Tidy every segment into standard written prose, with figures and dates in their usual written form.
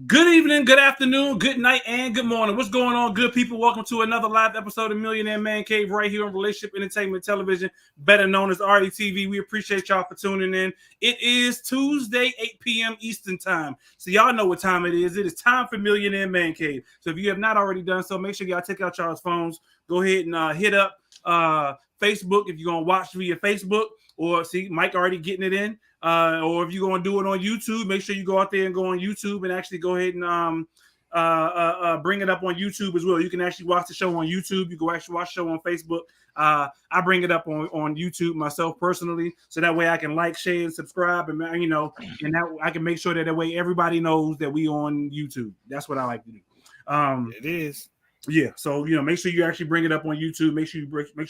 Good evening, good afternoon, good night, and good morning. What's going on, good people? Welcome to another live episode of Millionaire Man Cave right here on Relationship Entertainment Television, better known as RETV. We appreciate y'all for tuning in. It is Tuesday, 8 p.m. Eastern Time. So y'all know what time it is. It is time for Millionaire Man Cave. So if you have not already done so, make sure y'all take out y'all's phones. Go ahead and hit up Facebook if you're going to watch via Facebook. Or see, Mike already getting it in. Or if you're going to do it on YouTube, make sure you go out there and go on YouTube and actually go ahead and bring it up on YouTube as well. You can actually watch the show on YouTube. You can actually watch the show on Facebook. I bring it up on YouTube myself personally, so that way I can like, share, and subscribe, and and that I can make sure that way everybody knows that we on YouTube. That's what I like to do. It is. Yeah, so make sure you actually bring it up on YouTube. Make sure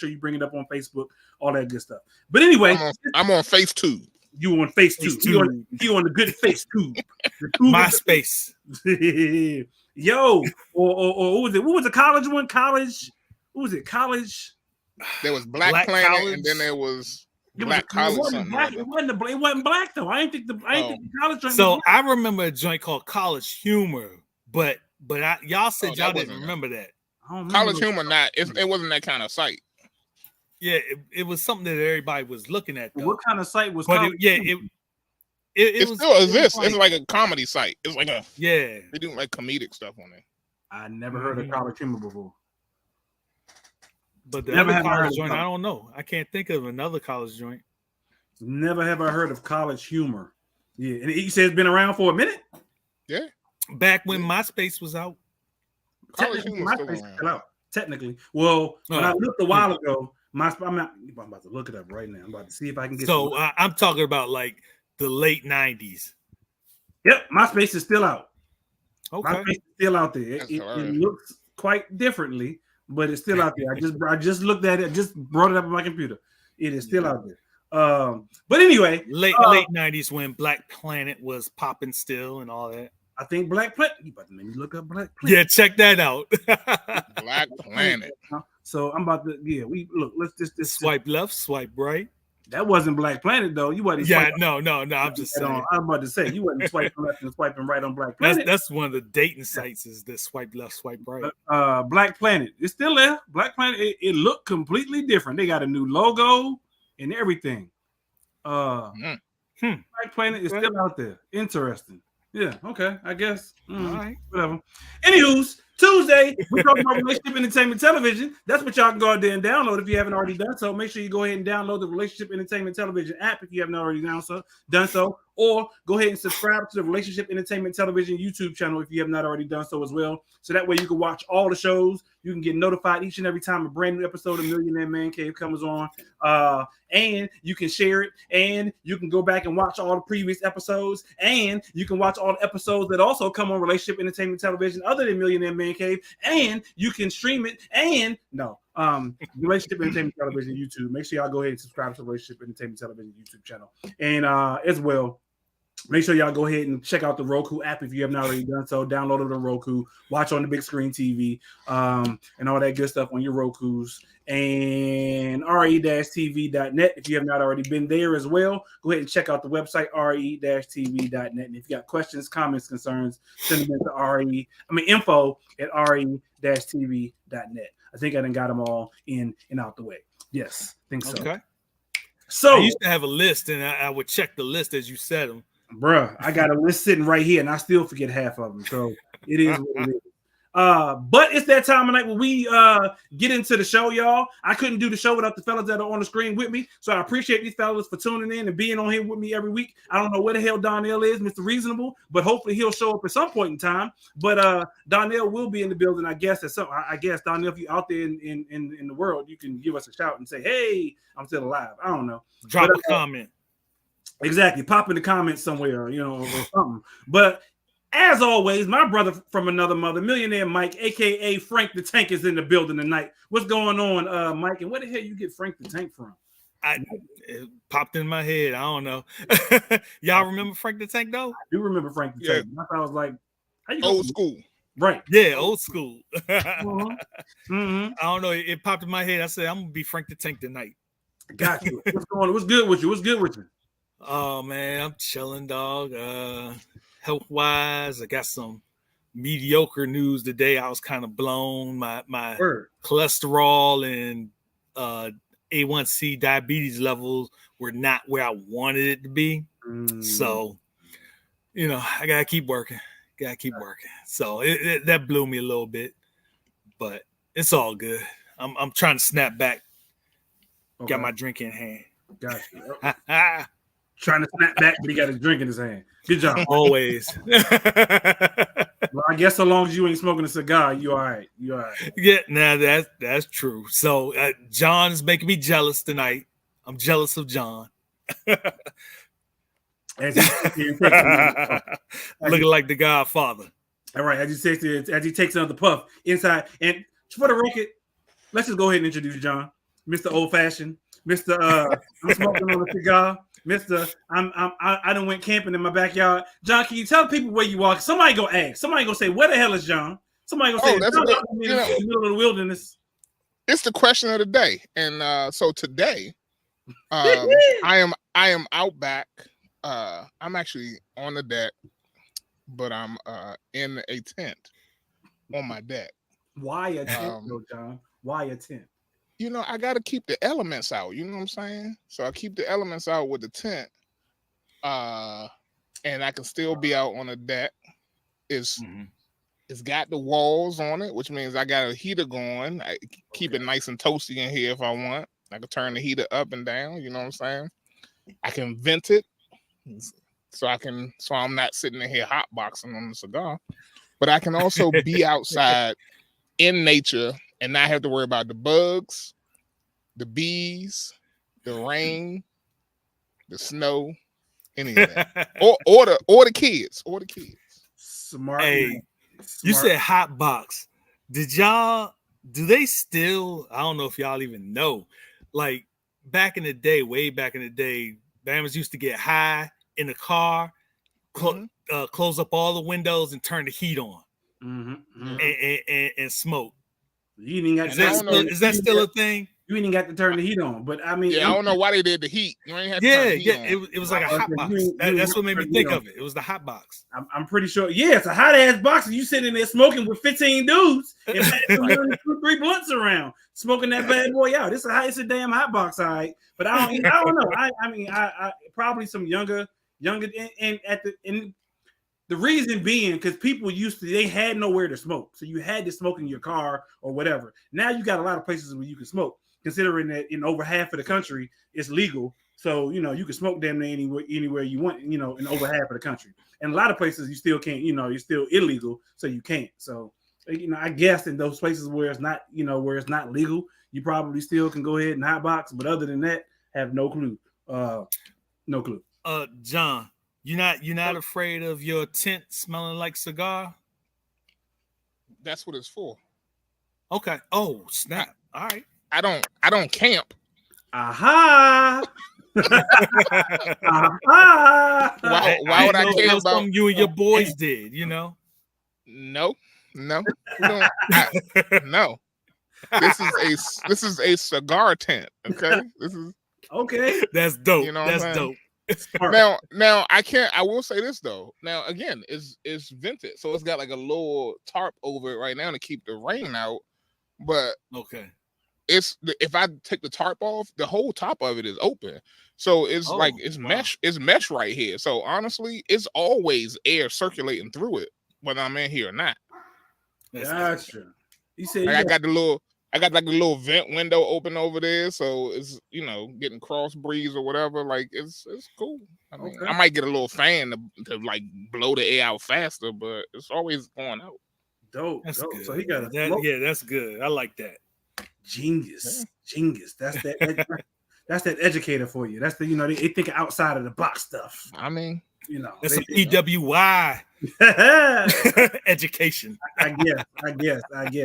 you bring it up on Facebook, all that good stuff. But anyway, I'm on FaceTube. You on FaceTube? You on the good FaceTube? MySpace. Yo, or what was it? What was the college one? College? What was it? College? There was Black Planet, college. And then there was Black College. It wasn't black though. I ain't think the college joint. So I remember a joint called College Humor, but y'all said y'all didn't remember that. College Humor, it wasn't that kind of site. Yeah, it was something that everybody was looking at. Though. What kind of site was? But it still exists. It's like a comedy site. It's like they do like comedic stuff on there. I never heard of College Humor before. But the other college joint, I don't know. I can't think of another college joint. Never have I heard of College Humor. Yeah, and you said it's been around for a minute. Yeah, back when MySpace was out. College Humor MySpace still out. Technically, well, when I looked a while ago. I'm about to look it up right now. I'm about to see if I can get. So I'm talking about like the late 90s. Yep, MySpace is still out. Okay, MySpace is still out there. It looks quite differently, but it's still out there. I just looked at it. Just brought it up on my computer. It is still out there. But anyway, late 90s when Black Planet was popping still and all that. I think Black Planet. You about to make me look up Black Planet. Yeah, check that out. Black Planet. So I'm about to. Yeah, let's just swipe left, swipe right. That wasn't Black Planet though. You wasn't. Yeah, no. I'm just saying. I'm about to say you wasn't swiping left and swiping right on Black Planet. That's one of the dating sites. Is the swipe left, swipe right. Black Planet. It's still there. Black Planet. It looked completely different. They got a new logo and everything. Black Planet is still out there. Interesting. Yeah, okay, I guess. All right, whatever. Anywho's, Tuesday, we're talking about Relationship Entertainment Television. That's what y'all can go out there and download if you haven't already done so. Make sure you go ahead and download the Relationship Entertainment Television app if you haven't already done so. Or go ahead and subscribe to the Relationship Entertainment Television YouTube channel if you have not already done so as well. So that way you can watch all the shows. You can get notified each and every time a brand new episode of Millionaire Man Cave comes on. And you can share it. And you can go back and watch all the previous episodes. And you can watch all the episodes that also come on Relationship Entertainment Television other than Millionaire Man Cave. And you can stream it. And Relationship Entertainment Television YouTube. Make sure y'all go ahead and subscribe to the Relationship Entertainment Television YouTube channel. And as well, make sure y'all go ahead and check out the Roku app if you have not already done so. Download it on Roku, watch on the big screen TV, and all that good stuff on your Rokus. And re-tv.net if you have not already been there as well. Go ahead and check out the website re-tv.net. And if you got questions, comments, concerns, send them into info at re-tv.net. I think I done got them all in and out the way. Yes, I think so. Okay. So I used to have a list, and I would check the list as you said them. Bruh, I got a list sitting right here, and I still forget half of them. So it is what it is. But it's that time of night when we get into the show, y'all. I couldn't do the show without the fellas that are on the screen with me. So I appreciate these fellas for tuning in and being on here with me every week. I don't know where the hell Donnell is, Mr. Reasonable, but hopefully he'll show up at some point in time. But Donnell will be in the building, I guess. I guess Donnell, if you're out there in the world, you can give us a shout and say, "Hey, I'm still alive." I don't know. Drop a comment. Exactly. Pop in the comments somewhere, or something. But as always, my brother from another mother, Millionaire Mike, a.k.a. Frank the Tank, is in the building tonight. What's going on, Mike? And where the hell you get Frank the Tank from? It popped in my head. I don't know. Y'all remember Frank the Tank, though? I do remember Frank the Tank. I was like, old school. Right. Yeah, old school. Mm-hmm. I don't know. It popped in my head. I said, I'm going to be Frank the Tank tonight. Got you. What's going on? What's good with you? Oh, man, I'm chilling, dog. health wise. I got some mediocre news today. I was kind of blown. My cholesterol and A1C diabetes levels were not where I wanted it to be. So, I gotta keep working. So that blew me a little bit, but it's all good. I'm trying to snap back. Okay. Got my drink in hand. Got you. Trying to snap back, but he got his drink in his hand. Good job. Always. Well, I guess so long as you ain't smoking a cigar, you all right. Yeah, that's true. So John is making me jealous tonight. I'm jealous of John. Looking like the Godfather. All right, as he takes another puff inside. And for the record, let's just go ahead and introduce John, Mr. Old Fashioned, Mr. I'm smoking on a cigar, Mr. I done went camping in my backyard. John, can you tell people where you are? Somebody go ask. Somebody go say, where the hell is John? Somebody go say, that's in the middle of the wilderness. It's the question of the day, and so today, I am out back. I'm actually on the deck, but I'm in a tent on my deck. Why a tent, John? Why a tent? I got to keep the elements out. You know what I'm saying? So I keep the elements out with the tent, and I can still be out on the deck. It's got the walls on it, which means I got a heater going. I keep it nice and toasty in here if I want. I can turn the heater up and down. You know what I'm saying? I can vent it, so I'm not sitting in here hot boxing on the cigar. But I can also be outside in nature and not have to worry about the bugs, the bees, the rain, the snow, any of that, or the kids. Smart. Hey, you said hot box. Do they still? I don't know if y'all even know. Like back in the day, way back in the day, Bammers used to get high in the car, close up all the windows and turn the heat on, and smoke. Is that still a thing? You ain't got to turn the heat on, but I mean, I don't know why they did the heat. You ain't have to turn the heat on. It was like a hot box. That's what made me think of it. It was the hot box. I'm pretty sure. Yeah, it's a hot ass box. And you sitting there smoking with 15 dudes and 2-3 blunts around, smoking that bad boy out. It's a damn hot box, all right. But I don't know. I probably some younger, and the reason being because people they had nowhere to smoke, so you had to smoke in your car or whatever. Now you got a lot of places where you can smoke. Considering that in over half of the country it's legal, so you can smoke damn near anywhere you want, in over half of the country. And a lot of places you still can't, you're still illegal, so you can't. So I guess in those places where it's not, where it's not legal, you probably still can go ahead and hotbox. But other than that, have no clue. No clue. John, you're not afraid of your tent smelling like cigar? That's what it's for. Okay. Oh, snap. All right. I don't camp. Aha. Why would I care about something you and your boys did, No. We don't, no. This is a cigar tent, okay? This is okay. That's dope. That's dope. Now I will say this though. Now again, it's vented, so it's got like a little tarp over it right now to keep the rain out. But okay. If I take the tarp off, the whole top of it is open. So it's mesh right here. So honestly, it's always air circulating through it, whether I'm in here or not. Gotcha. You said I got like a little vent window open over there, so it's getting cross breeze or whatever. Like it's cool. I mean, I might get a little fan to like blow the air out faster, but it's always going out. Dope. That's good. So he got that's good. I like that. Genius. That's that educator for you. That's the they think outside of the box stuff. I mean, that's some EWY education. I guess.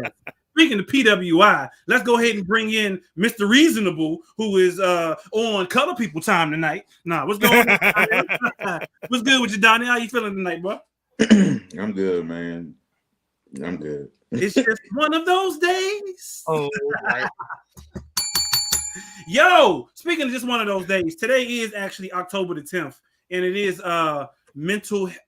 Speaking of PWI, let's go ahead and bring in Mr. Reasonable, who is on Color People Time tonight. What's going on? What's good with you, Donnie? How you feeling tonight, bro? I'm good, man. I'm good. It's just one of those days. Oh, right. Yo, speaking of just one of those days, today is actually October the 10th, and it is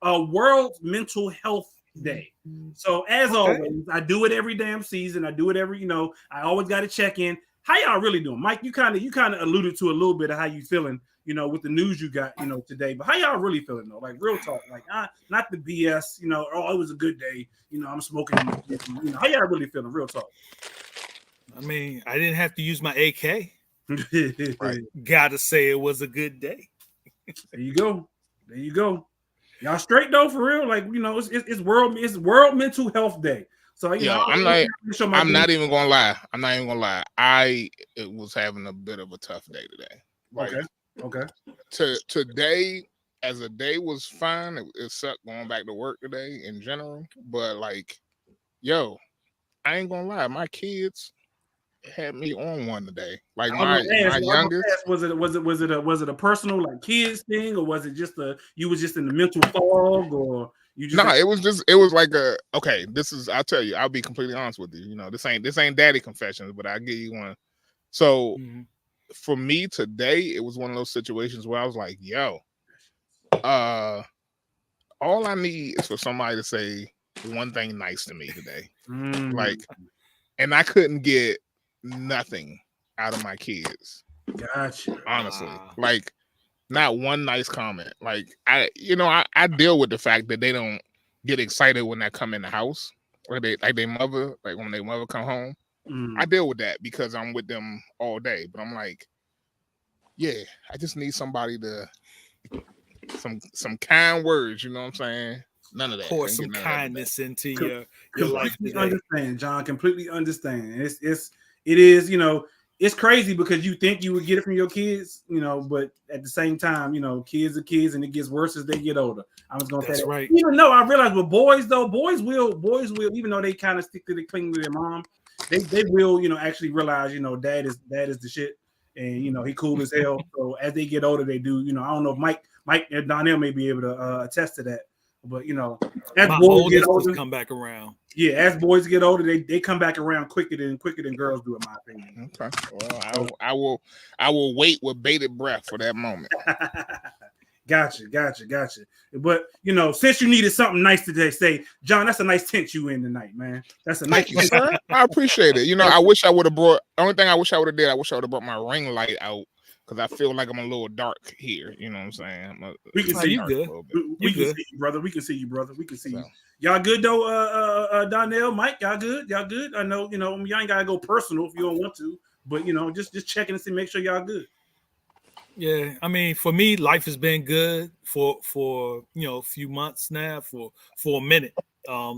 World Mental Health Day. So as always, I do it every damn season. I do it every, I always got to check in. How y'all really doing, Mike? You kind of alluded to a little bit of how you feeling, with the news you got, today. But how y'all really feeling though? Like real talk, like not the BS. It was a good day. I'm smoking. How y'all really feeling? Real talk. I mean, I didn't have to use my AK. Right. Gotta say it was a good day. There you go. Y'all straight though, for real. Like it's World Mental Health Day. So I'm not even gonna lie. It was having a bit of a tough day today. Like, okay. Today, as a day, was fine. It sucked going back to work today in general. But like, I ain't gonna lie. My kids had me on one today. Like my youngest. Was it a personal like kids thing, or was it just you was just in the mental fog, or you just? No, it was like I'll tell you. I'll be completely honest with you. This ain't daddy confessions, but I'll give you one. So for me today, it was one of those situations where I was like, all I need is for somebody to say one thing nice to me today. Like, and I couldn't get nothing out of my kids. Gotcha. Honestly, like not one nice comment. Like I deal with the fact that they don't get excited when they come in the house, or when their mother come home. I deal with that because I'm with them all day. But I'm like, I just need somebody to some kind words. You know what I'm saying? None of that. Pour some kindness into your life today. Understand, John. Completely understand. It is, it's crazy because you think you would get it from your kids, but at the same time, kids are kids, and it gets worse as they get older. I was gonna say that. Right. Even though I realize with boys will, even though they kind of stick to the cling to their mom, they will, actually realize, dad is the shit, and he cool as hell. So as they get older, they do, I don't know if Mike and Donnell may be able to attest to that. But as my boys get older, come back around. Yeah, as boys get older, they come back around quicker than girls do, in my opinion. Okay. Well, I will wait with bated breath for that moment. Gotcha. But since you needed something nice today, say, John, that's a nice tent you in tonight, man. That's a nice tent. Sir. I appreciate it. I wish I would have brought. Only thing I wish I would have did. I wish I would have brought my ring light out. Because I feel like I'm a little dark here. You know what I'm saying? We can see you good. We can see you, brother. We can see you. Y'all good though, Donnell, Mike? Y'all good? I know, y'all ain't gotta go personal if you don't want to, but just checking to see, make sure y'all good. Yeah, I mean, for me, life has been good for a few months now, for a minute.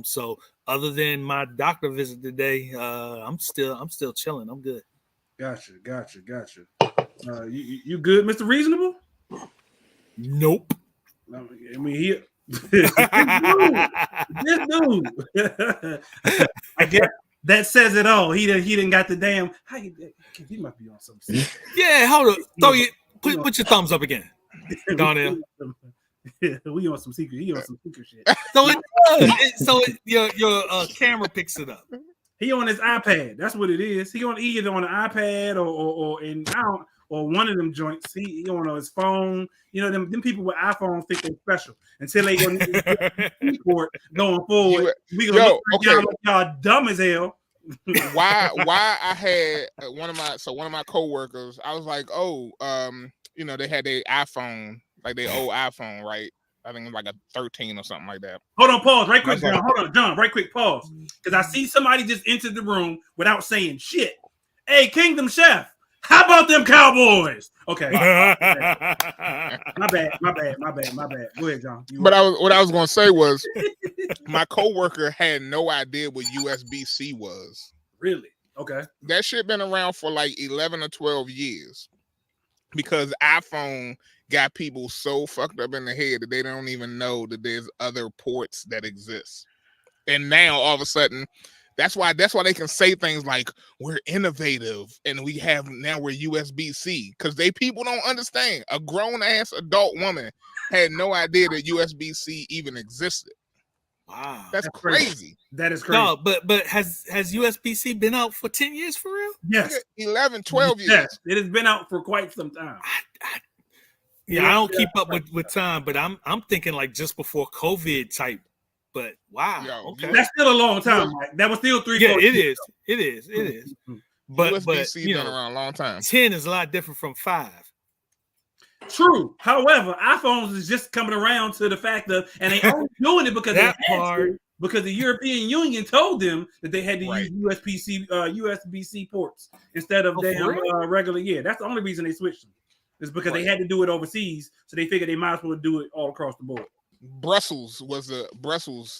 So other than my doctor visit today, I'm still chilling. I'm good. Gotcha. You good, Mr. Reasonable? Nope. I mean, this dude. I guess that says it all. He didn't got the damn. He might be on something. Yeah, hold on. Put your thumbs up again, Donnell. We on some secret. He on some secret shit. So your camera picks it up. He on his iPad. That's what it is. He either on an iPad or one of them joints. He on his phone. Them people with iPhones think they're special until they go to the keyboard going forward. We gonna look like y'all dumb as hell. Why I had one of my coworkers, I was like, they had their iPhone, like their old iPhone, right? I think it was like a 13 or something like that. Hold on, pause, right quick, John. Hold on, John, right quick, pause. Because I see somebody just entered the room without saying shit. Hey, Kingdom Chef, how about them Cowboys? Okay. My bad. Go ahead, John. What I was gonna say was my coworker had no idea what USB-C was. Really? Okay. That shit been around for like 11 or 12 years. Because iPhone got people so fucked up in the head that they don't even know that there's other ports that exist. And now all of a sudden, that's why they can say things like we're innovative and we're USB-C, because people don't understand. A grown ass adult woman had no idea that USB-C even existed. Wow, that's crazy. That is crazy. No, but has USB-C been out for 10 years for real? Yes. 11, 12 years. Yes, it has been out for quite some time. Yeah, I don't keep up with time, but I'm thinking like just before COVID type. But wow, Yo, okay, that's still a long time. Mike. That was still 3. Yeah, 4 it years. is. But USB-C you been know, around a long time. 10 is a lot different from 5. True. However, iPhones is just coming around to the fact of, and they only doing it because That they had part. to, because the European Union told them that they had to Right. use USB-C ports instead of regular. Yeah, that's the only reason they switched them. Is because they had to do it overseas, so they figured they might as well do it all across the board. Brussels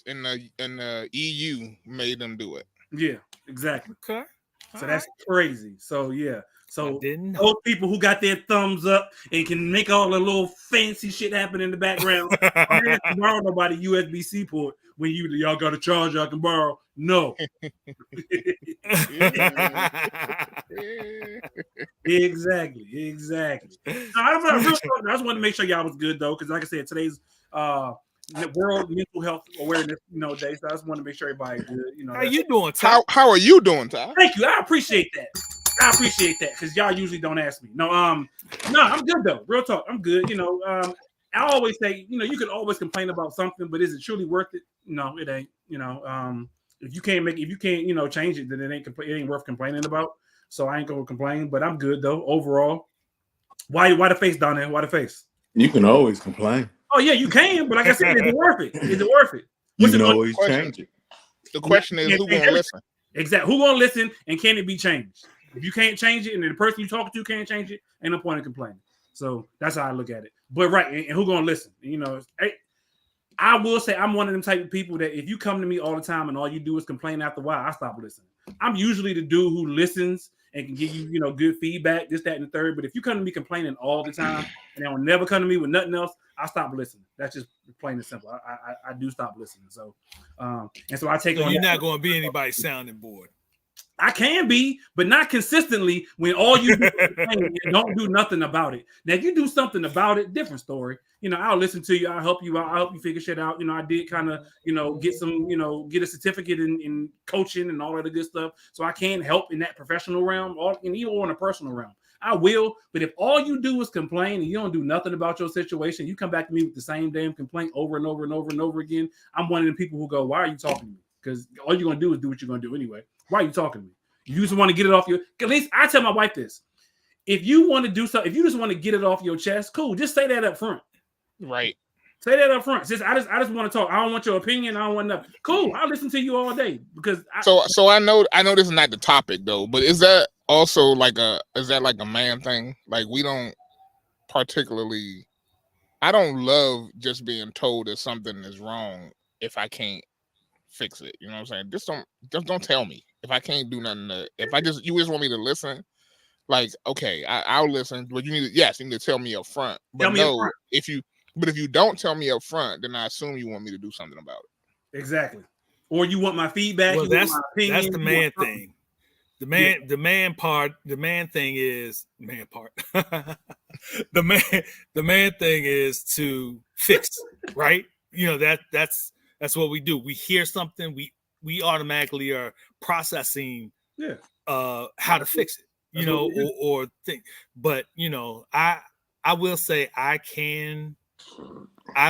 in the EU made them do it. Yeah, exactly. Okay. So that's crazy. So yeah. So didn't know. Those people who got their thumbs up and can make all the little fancy shit happen in the background, I don't have to borrow nobody USB-C port when y'all got a charger I can borrow. No. Exactly. I just wanted to make sure y'all was good though, because like I said, today's World Mental Health Awareness Day. So I just want to make sure everybody's good. How you doing, Ty? How are you doing, Ty? Thank you. I appreciate that because y'all usually don't ask me. No, I'm good though. Real talk, I'm good. I always say, you can always complain about something, but is it truly worth it? No, it ain't. If you can't change it, then it ain't worth complaining about. So I ain't gonna complain, but I'm good though overall. Why the face down there? Why the face? You can always complain. Oh yeah, you can, but like I said, is it worth it? Is it worth it? You can always change it. The question is, who gonna listen? Exactly. Who gonna listen, and can it be changed? If you can't change it, and the person you talking to can't change it, ain't no point in complaining. So that's how I look at it. But right, and who gonna listen? I will say I'm one of them type of people that if you come to me all the time and all you do is complain after a while, I stop listening. I'm usually the dude who listens and can give you, good feedback, this, that, and the third. But if you come to me complaining all the time and they'll never come to me with nothing else, I stop listening. That's just plain and simple. I do stop listening. So, and so I take on. You're not going to be anybody's sounding board. I can be, but not consistently when all you do is complain and don't do nothing about it. Now, if you do something about it, different story. I'll listen to you. I'll help you out. I'll help you figure shit out. I did kind of, get a certificate in coaching and all of the good stuff. So I can help in that professional realm and even on a personal realm. I will. But if all you do is complain and you don't do nothing about your situation, you come back to me with the same damn complaint over and over and over and over again. I'm one of the people who go, why are you talking to me? Because all you're going to do is do what you're going to do anyway. Why are you talking to me? You just want to get it off your. At least I tell my wife this: if you want to do something, if you just want to get it off your chest, cool. Just say that up front. Right. Say that up front. I just want to talk. I don't want your opinion. I don't want nothing. Cool. I'll listen to you all day because. So I know this is not the topic though, but is that also like a man thing? Like we don't particularly. I don't love just being told that something is wrong if I can't fix it. You know what I'm saying? Just don't tell me if I can't do nothing. You just want me to listen. Like, okay, I'll listen, but you need to tell me up front. But if you don't tell me up front, then I assume you want me to do something about it. Exactly. Or you want my feedback. Well, that's the man thing. The man thing is the man thing is to fix, right? That's what we do. We hear something, we automatically are processing how to fix it, or think. But I will say I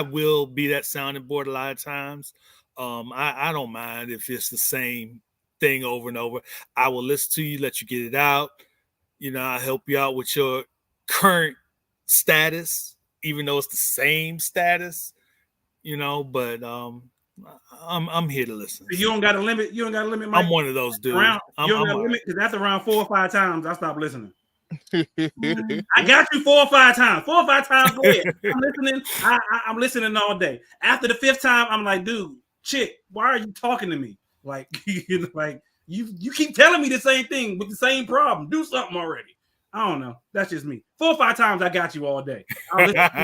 will be that sounding board a lot of times. I don't mind if it's the same thing over and over. I will listen to you, let you get it out. I'll help you out with your current status, even though it's the same status, but I'm here to listen. You don't got a limit. You don't got a limit. Mike. I'm one of those dudes. You don't got a limit because after around 4 or 5 times, I stop listening. I got you 4 or 5 times. 4 or 5 times. Go ahead. I'm listening. I'm listening all day. After the 5th time, I'm like, dude, chick, why are you talking to me? Like, you keep telling me the same thing with the same problem. Do something already. I don't know. That's just me. 4 or 5 times, I got you all day. I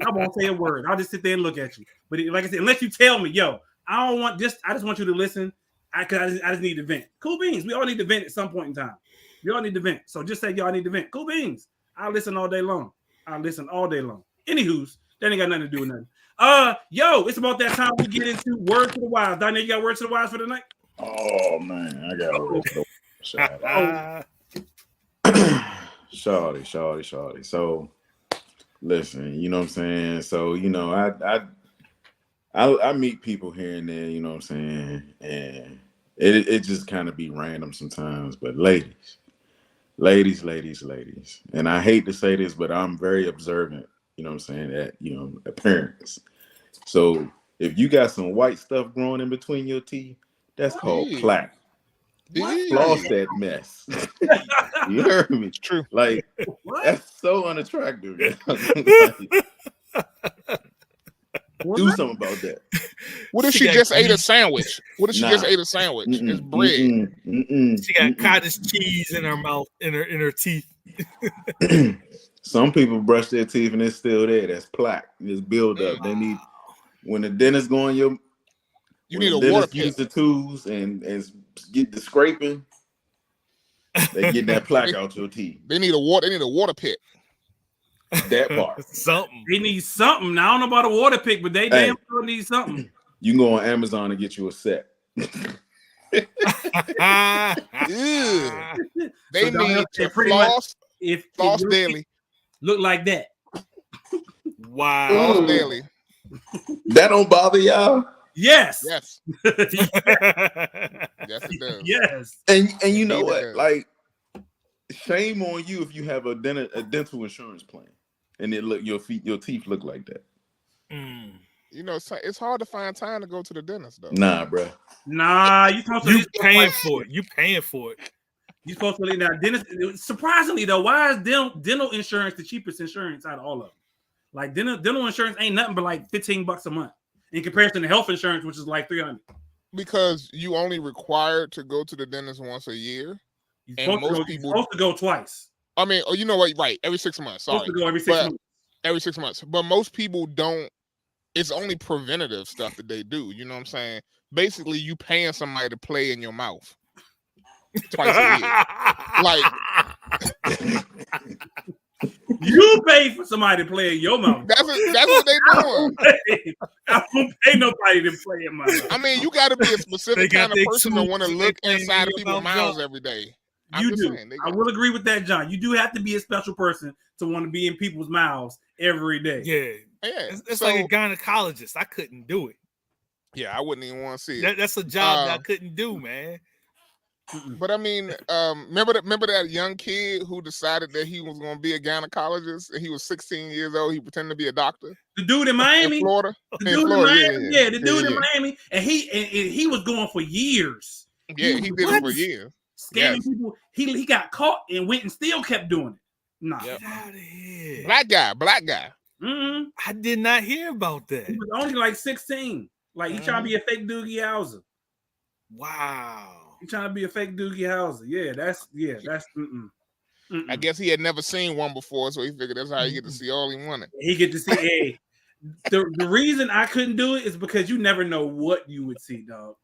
won't say a word. I'll just sit there and look at you. But like I said, unless you tell me, yo, I don't want this. I just want you to listen. I just need to vent. Cool beans. We all need to vent at some point in time. We all need to vent. So just say y'all need to vent. Cool beans. I'll listen all day long. Anywho's, that ain't got nothing to do with nothing. It's about that time we get into Word to the Wise. Daniel, you got Word to the Wise for the night? Oh man, I got Word to the Wise. Shawty. So Listen, you know what I'm saying? So, I meet people here and there, you know what I'm saying? And it just kind of be random sometimes. But ladies. And I hate to say this, but I'm very observant, you know what I'm saying, at appearance. So if you got some white stuff growing in between your teeth, that's called plaque. Floss that mess. You heard me? It's true. Like, that's so unattractive. Do something about that. What if she just ate a sandwich? What if she just ate a sandwich? It's bread. She got cottage cheese in her mouth, in her teeth. Some people brush their teeth and it's still there. That's plaque. It's build up. They need, when the dentist going you need a water pit. Use the tools and get the scraping. They get that plaque out your teeth. They need a water pit. That part. Something. They need something. Now, I don't know about a water pick, but they damn sure need something. You can go on Amazon and get you a set. They need to floss daily. Look like that. Wow. Floss daily. That don't bother y'all? Yes. Yes. Yes, it does. Yes. And you know what? Like, shame on you if you have a dental insurance plan and your teeth look like that. You know, it's hard to find time to go to the dentist though. Nah, bro. Nah, you paying for it. You paying for it. You supposed to leave now. Dentist. Surprisingly though, why is dental insurance the cheapest insurance out of all of them? Like dental insurance ain't nothing but like $15 a month in comparison to health insurance, which is like $300. Because you only required to go to the dentist once a year. You're supposed to go twice. I mean, you know what? Right, every 6 months. Sorry, supposed to go every 6 months. Every 6 months, but most people don't. It's only preventative stuff that they do. You know what I'm saying? Basically, you paying somebody to play in your mouth twice a year. Like you pay for somebody to play in your mouth. That's what they doing. I don't pay nobody to play in my mouth. I mean, you got to be a specific kind of person to want to look inside of people's mouths every day. You do. I will agree with that, John. You do have to be a special person to want to be in people's mouths every day. Yeah. It's like a gynecologist. I couldn't do it. Yeah, I wouldn't even want to see it. That's a job that I couldn't do, man. But I mean, remember that young kid who decided that he was going to be a gynecologist, and he was 16 years old. He pretended to be a doctor. The dude in Miami, in Florida. The dude in Miami, the dude in Miami, and he was going for years. Yeah, he did it for years. Scamming people. He got caught and went and still kept doing it. Nah, get out of here. Black guy. Mm-hmm. I did not hear about that. He was only like 16. Like he trying to be a fake Doogie Howser. Wow. He trying to be a fake Doogie Howser. Yeah, that's. I guess he had never seen one before, so he figured that's how he get to see all he wanted. He get to see. Hey, the reason I couldn't do it is because you never know what you would see, dog.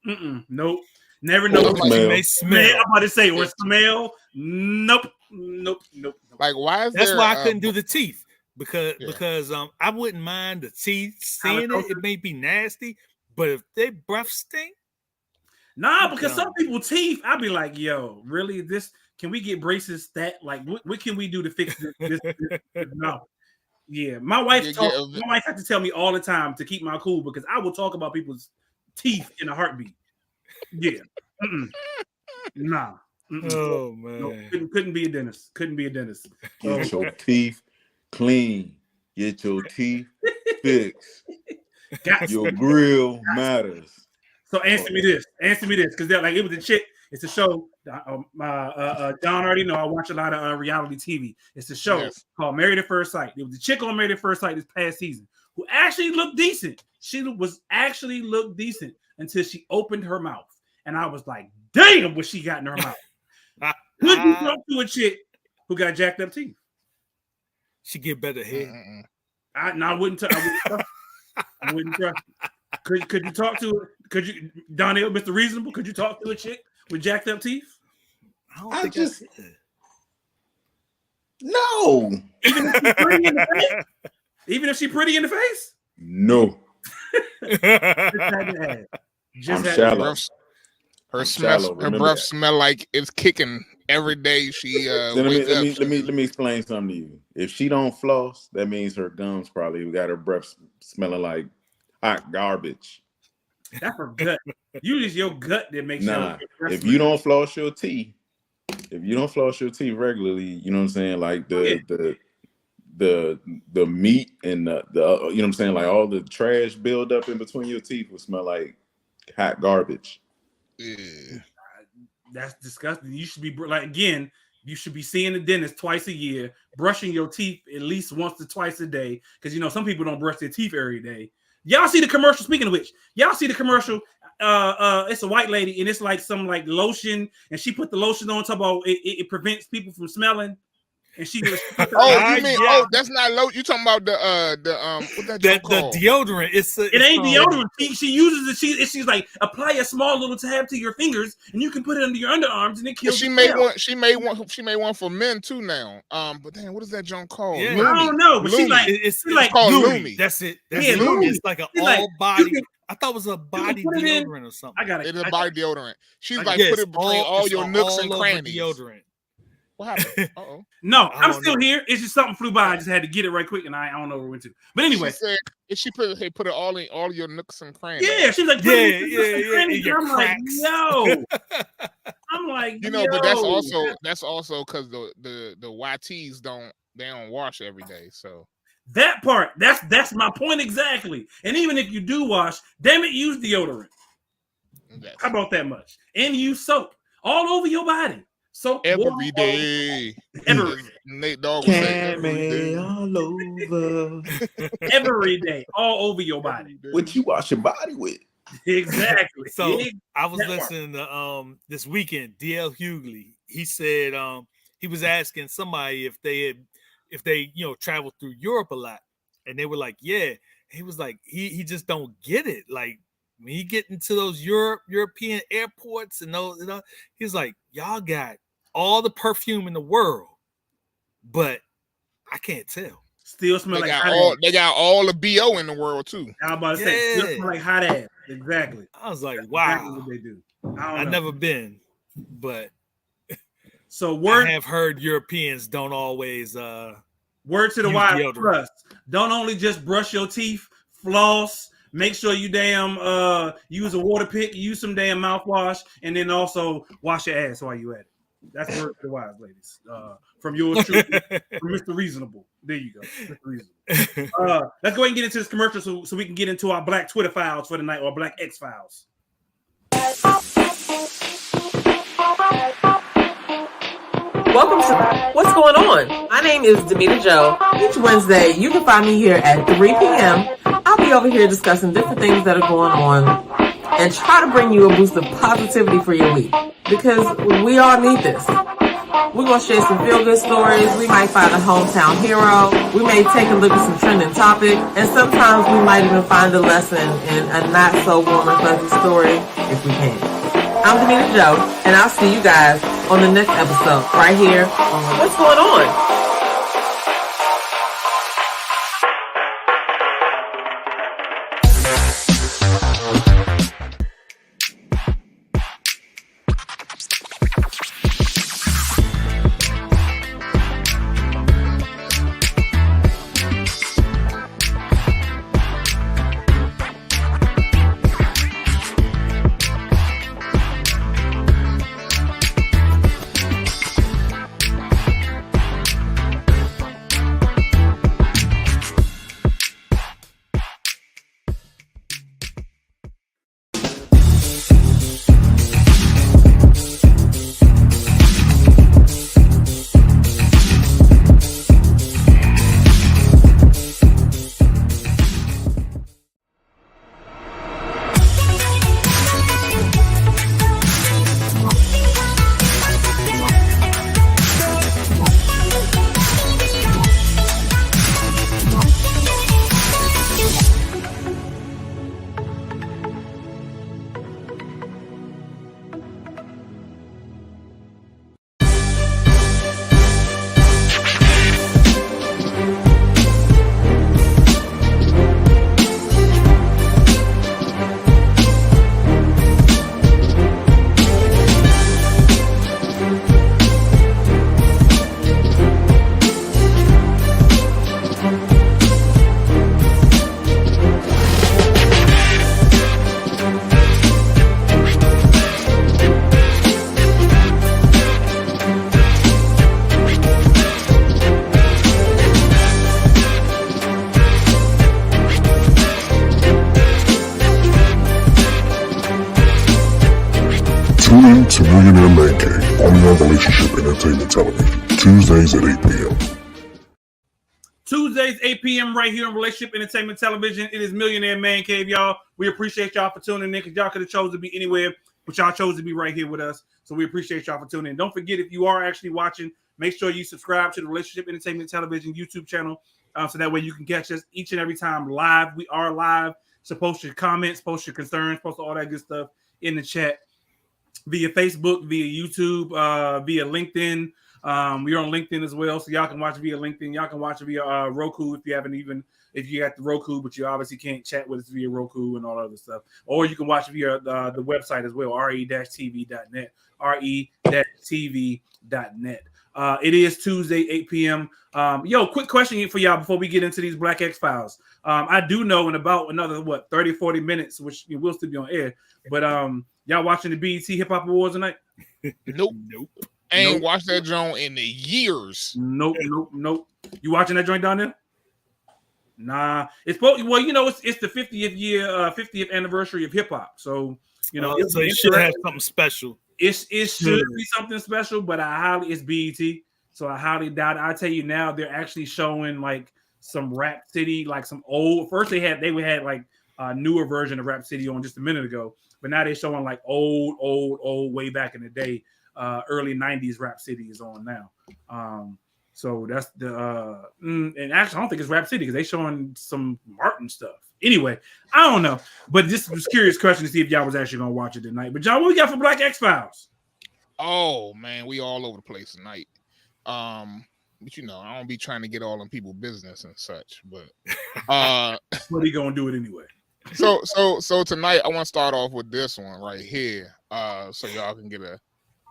Nope. Never know. What you may smell. I'm about to say or smell. Nope. Like why is that's why I couldn't do the teeth because I wouldn't mind the teeth seeing it. It may be nasty, but if they breath stink, nah. Because some people teeth, I'd be like, yo, really? This can we get braces? That like what can we do to fix this? No. Yeah, my wife has to tell me all the time to keep my cool because I will talk about people's teeth in a heartbeat. Yeah. Nah. Oh man. No, couldn't be a dentist. Get your teeth clean. Get your teeth fixed. Your grill matters. So answer me this, because like it was a chick. It's a show. John already know I watch a lot of reality TV. It's a show called Married at First Sight. It was a chick on Married at First Sight this past season who actually looked decent. She was actually looked decent until she opened her mouth. And I was like, damn, what she got in her mouth. Could you talk to a chick who got jacked up teeth? She get better hair. I wouldn't trust her. I wouldn't trust her. Could you talk to her? Could you, Donnell, Mr. Reasonable, could you talk to a chick with jacked up teeth? I just no. Even if she's pretty in the face? No. Just I'm shallow. Her breath smell like it's kicking every day she let me explain something to you. If she don't floss, that means her gums probably got her breath smelling like hot garbage. That's her gut. Usually it's your gut that makes if you don't floss your teeth, regularly, you know what I'm saying, like the meat and the you know what I'm saying, like all the trash build up in between your teeth will smell like hot garbage. Yeah. That's disgusting. You should be you should be seeing the dentist twice a year, brushing your teeth at least once to twice a day, because some people don't brush their teeth every day. Y'all see the commercial? Speaking of which, y'all see the commercial? It's a white lady, and it's like some like lotion, and she put the lotion on top of it prevents people from smelling. And she was that's not lotion. You talking about what's that called? The deodorant. It ain't deodorant. She uses it. She's like, apply a small little tab to your fingers, and you can put it under your underarms, and it kills. She made one for men too now. But then what is that junk called? Yeah. I don't know, but it's called Lumi. That's it. Lumi. It's like an all body. I thought it was a body deodorant or something. It's a body deodorant. She's like, put it between all your nooks and crannies. Deodorant. What happened? Uh-oh. No, I'm still here. It's just something flew by. I just had to get it right quick, and I don't know where it went to. But anyway, she said, she put it all in all your nooks and crannies. Yeah, she's like, yeah. I'm like, no. I'm like, but that's also because the YTs don't wash every day. So that part, that's my point exactly. And even if you do wash, damn it, use deodorant. How about that much? And use soap all over your body. So every day. Nate Dogg was saying all over. Every day, all over your body. What you wash your body with? Exactly. So I was listening to this weekend, DL Hughley. He said he was asking somebody if they traveled through Europe a lot, and they were like, yeah. He was like, he just don't get it. Like when you get into those European airports and those, he's like, y'all got all the perfume in the world, but I can't tell. Still smell they like got hot ass. They got all the BO in the world too. I was about to say, still smell like hot ass. Exactly. I was like, that's wow. exactly what they do. I've never been, but so I have heard Europeans don't always word to the wise trust. Don't only just brush your teeth, floss. Make sure you use a water pick, use some damn mouthwash, and then also wash your ass while you at it. That's word to the wise, ladies. From yours truly, from Mr. Reasonable. There you go, Mr. Reasonable. Let's go ahead and get into this commercial so we can get into our Black Twitter files for the night, or Black X files. Welcome to What's Going On? My name is Demita Joe. Each Wednesday, you can find me here at 3 p.m. I'll be over here discussing different things that are going on and try to bring you a boost of positivity for your week, because we all need this. We're going to share some feel-good stories. We might find a hometown hero. We may take a look at some trending topic, and sometimes we might even find a lesson in a not-so-warm and fuzzy story if we can. I'm Demita Joe, and I'll see you guys on the next episode right here on What's Going On? Tune in to Millionaire Man Cave, only on Relationship Entertainment Television, Tuesdays at 8 p.m. Tuesdays, 8 p.m. right here on Relationship Entertainment Television. It is Millionaire Man Cave, y'all. We appreciate y'all for tuning in because y'all could have chose to be anywhere, but y'all chose to be right here with us. So we appreciate y'all for tuning in. Don't forget, if you are actually watching, make sure you subscribe to the Relationship Entertainment Television YouTube channel so that way you can catch us each and every time live. We are live. So post your comments, post your concerns, post all that good stuff in the chat via Facebook, via YouTube, via LinkedIn. We're on LinkedIn as well, so y'all can watch via LinkedIn. Y'all can watch via Roku if you got the Roku, but you obviously can't chat with us via Roku and all that other stuff. Or you can watch via the website as well, re-tv.net, re-tv.net. It is Tuesday, 8 p.m. Quick question for y'all before we get into these Black X Files. I do know in about another 30, 40 minutes, which we'll still be on air, but y'all watching the BET Hip Hop Awards tonight? Nope. I ain't watched that joint in the years. Nope. You watching that joint down there? Nah. It's the 50th year, 50th anniversary of hip hop. So so it should have something special. It should be something special, but it's BET. So I highly doubt it. I tell you now, they're actually showing like some Rap City, like some old. First they had like a newer version of Rap City on just a minute ago, but now they're showing like old way back in the day. Early 90s Rap City is on now. So that's the and actually I don't think it's Rap City because they showing some Martin stuff. Anyway, I don't know, but this was a curious question to see if y'all was actually gonna watch it tonight. But John, what we got for Black X Files? Oh man, we all over the place tonight. But I don't be trying to get all in people's business and such. But what are you gonna do it anyway? So tonight I want to start off with this one right here. So y'all can get a.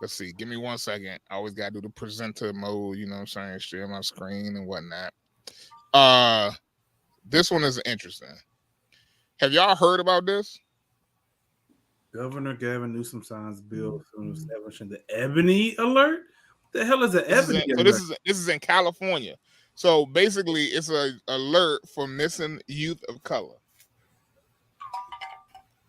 Let's see. Give me 1 second. I always got to do the presenter mode, you know what I'm saying? Share my screen and whatnot. This one is interesting. Have y'all heard about this? Governor Gavin Newsom signs bill establishing the Ebony Alert? What the hell is an Ebony Alert? So this is in California. So basically, it's an alert for missing youth of color.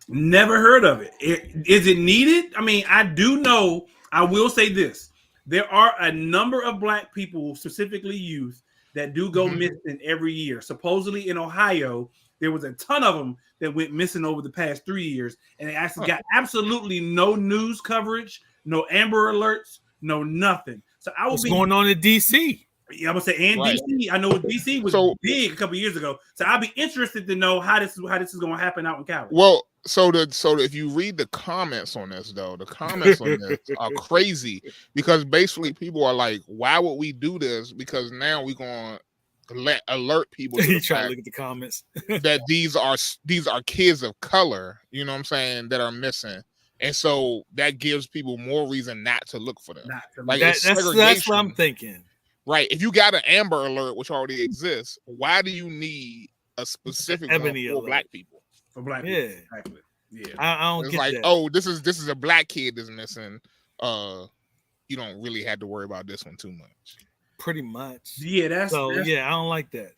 Never heard of it. Is it needed? I mean, I do know. I will say this. There are a number of Black people, specifically youth, that do go missing every year. Supposedly in Ohio, there was a ton of them that went missing over the past 3 years. And they actually got absolutely no news coverage, no Amber Alerts, no nothing. So what's going on in D.C.? Yeah, I'm gonna say, and right. DC. I know DC was big a couple years ago, so I'll be interested to know how this is going to happen out in Cali. Well, so if you read the comments on this, though, the comments on this are crazy because basically people are like, "Why would we do this?" Because now we're going to alert people. You try to look at the comments that these are kids of color. You know what I'm saying? That are missing. And so that gives people more reason not to look for them. That's what I'm thinking. Right. If you got an Amber Alert, which already exists, why do you need a specific Ebony one for alert. Black people? For Black people. Exactly. Yeah. I don't get like, that. oh, this is a Black kid that's missing. You don't really have to worry about this one too much. Pretty much. Yeah, that's I don't like that.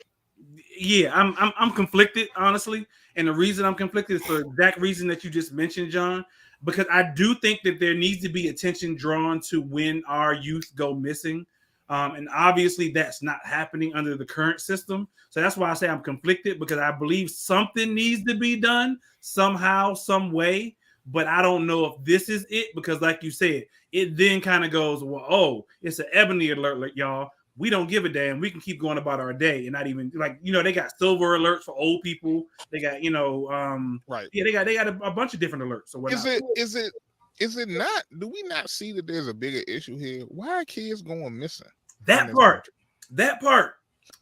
Yeah, I'm conflicted, honestly. And the reason I'm conflicted is for the exact reason that you just mentioned, John. Because I do think that there needs to be attention drawn to when our youth go missing. And obviously that's not happening under the current system. So that's why I say I'm conflicted, because I believe something needs to be done somehow, some way. But I don't know if this is it, because like you said, it then kind of goes, well, oh, it's an Ebony Alert, y'all. We don't give a damn. We can keep going about our day and not even they got silver alerts for old people. They got, right. Yeah, they got a bunch of different alerts. So is it not? Do we not see that there's a bigger issue here? Why are kids going missing? That part.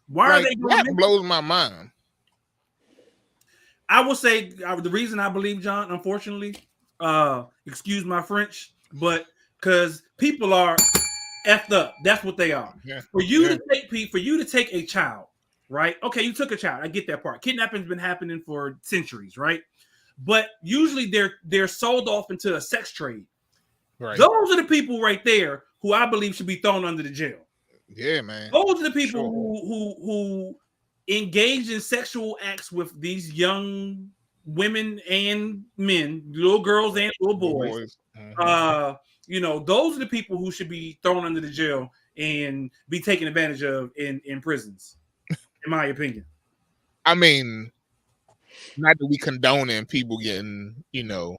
Why are they going missing? That blows my mind. I will say the reason I believe, John, unfortunately, excuse my French, but because people are effed up. That's what they are. Yeah. For you to take a child, right? Okay, you took a child. I get that part. Kidnapping's been happening for centuries, right? But usually they're sold off into a sex trade. Right. Those are the people right there who I believe should be thrown under the jail. Yeah, man. Those are the people who engage in sexual acts with these young women and men, little girls and little boys. You know, those are the people who should be thrown under the jail and be taken advantage of in prisons, in my opinion. I mean, not that we condoning people getting, you know.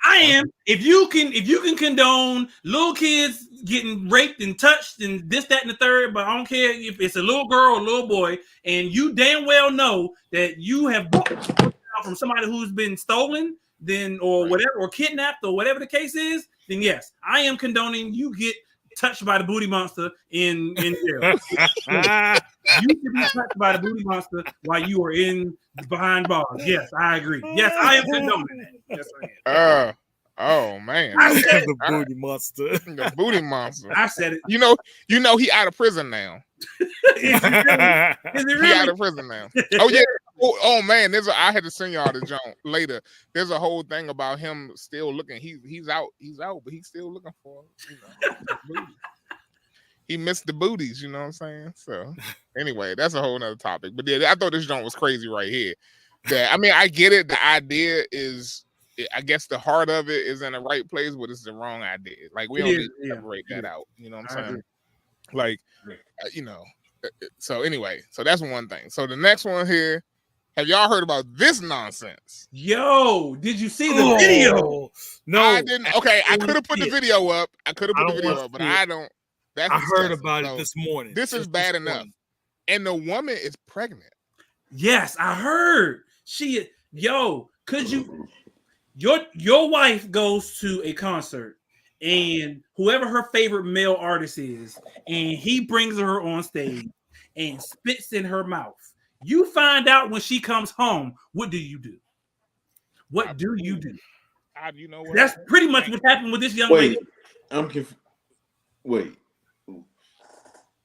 I am. If you can condone little kids getting raped and touched and this, that, and the third, but I don't care if it's a little girl or a little boy, and you damn well know that you have bought from somebody who's been stolen, then or whatever, or kidnapped, or whatever the case is, then yes, I am condoning you get touched by the booty monster in jail. You should be touched by the booty monster while you are behind bars. Yes, I agree. Yes, I am condoning that. Yes, I am. Oh man, I said the booty monster. The booty monster. I said it. You know, he out of prison now. Is it really? He out of prison now. Oh yeah. Oh man, I had to send y'all the junk later. There's a whole thing about him still looking. He's out, but he's still looking for, you know, he missed the booties, you know what I'm saying? So anyway, that's a whole nother topic. But yeah, I thought this joint was crazy right here. That, I mean, I get it. The idea is, I guess the heart of it is in the right place, but it's the wrong idea. Like, we don't need to separate that out. You know what I'm saying? Like, you know. So anyway, so that's one thing. So the next one here, have y'all heard about this nonsense? Yo, did you see the video? No, I didn't. Okay, I could have put the video up. But I don't. That's I heard about it this morning. This is bad enough. And the woman is pregnant. Yes, I heard. Could you? Your wife goes to a concert, and whoever her favorite male artist is, and he brings her on stage and spits in her mouth. You find out when she comes home. What do you do? What do you do? You know what? That's pretty much what happened with this young lady. I'm confused. Wait.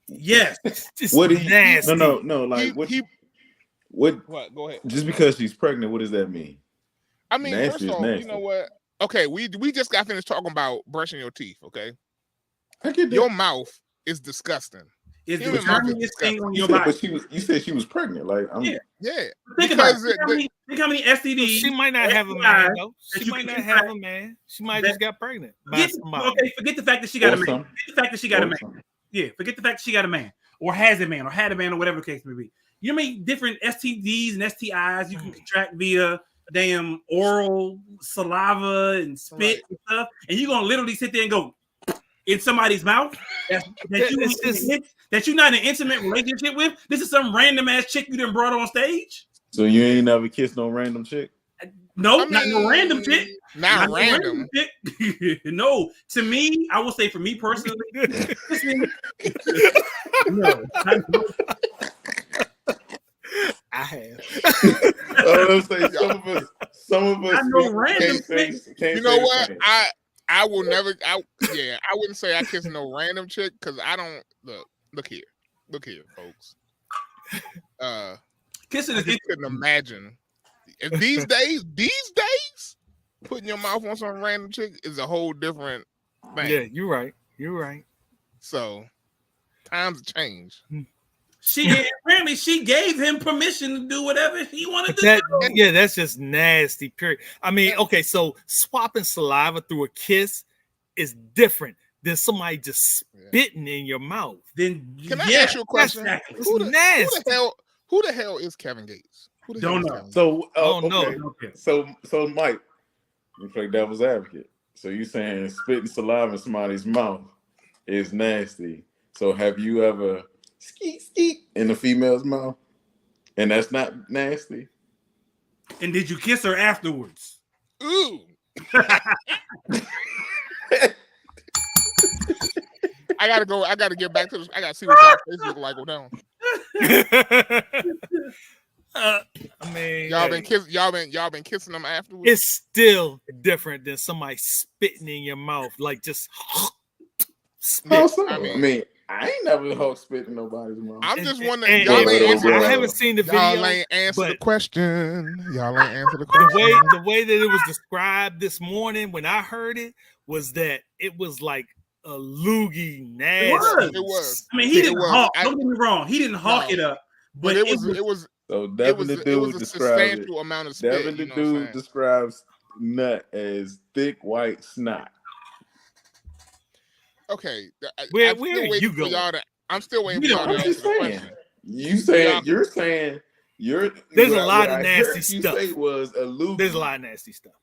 Yes. What do you? No. Like what? Go ahead. Just because she's pregnant, what does that mean? I mean, first of all, you know what? Okay, we just got finished talking about brushing your teeth. Okay, I get that. Your mouth is disgusting. It's the tiniest thing on your body. But you said she was pregnant. Like, yeah. Think about it. Think how many STDs. She might not have a man, though. She might not have a man. She might just got pregnant by somebody. Okay, forget the fact that she got a man. Forget the fact that she got a man. Yeah, forget the fact that she got a man, or has a man, or had a man, or whatever the case may be. You know how many different STDs and STIs you can contract via damn oral saliva and spit and stuff, and you're gonna literally sit there and go in somebody's mouth that you're not in an intimate relationship with. This is some random ass chick you done brought on stage. So you ain't never kissed no random chick? No, not no random chick. Not random. No, to me, I will say for me personally, no. I have. Some of us. I know random can't you know what? I will never. I wouldn't say I kiss no random chick because I don't look here, folks. Kissing I just couldn't imagine. If these days, putting your mouth on some random chick is a whole different thing. Yeah, you're right. So times change. Apparently she gave him permission to do whatever he wanted to do. Yeah, that's just nasty. Period. I mean, okay, so swapping saliva through a kiss is different than somebody just spitting in your mouth. Then can I ask you a question? Who the hell is Kevin Gates? Don't know. So no. So Mike, you play devil's advocate. So you saying spitting saliva in somebody's mouth is nasty. So have you ever skeet in a female's mouth? And that's not nasty. And did you kiss her afterwards? Ooh. I gotta get back to this. I gotta see what y'all face look like with them. I mean, y'all been kissing them afterwards. It's still different than somebody spitting in your mouth, like just spit. I mean, I ain't never hawk spit in nobody's mouth. I'm just wondering. I haven't seen the video. Y'all ain't answer the question. The way that it was described this morning when I heard it was that it was like a loogie nasty. It was. I mean, he didn't hawk. Don't get me wrong. He didn't hawk it up, but it was. So Devin the dude describes substantial amount of spit. Devin the dude describes nut as thick white snot. Okay, where I'm still waiting for y'all to. I'm still waiting for y'all to answer the question. There's a lot of nasty stuff. Say was a loogie. There's a lot of nasty stuff.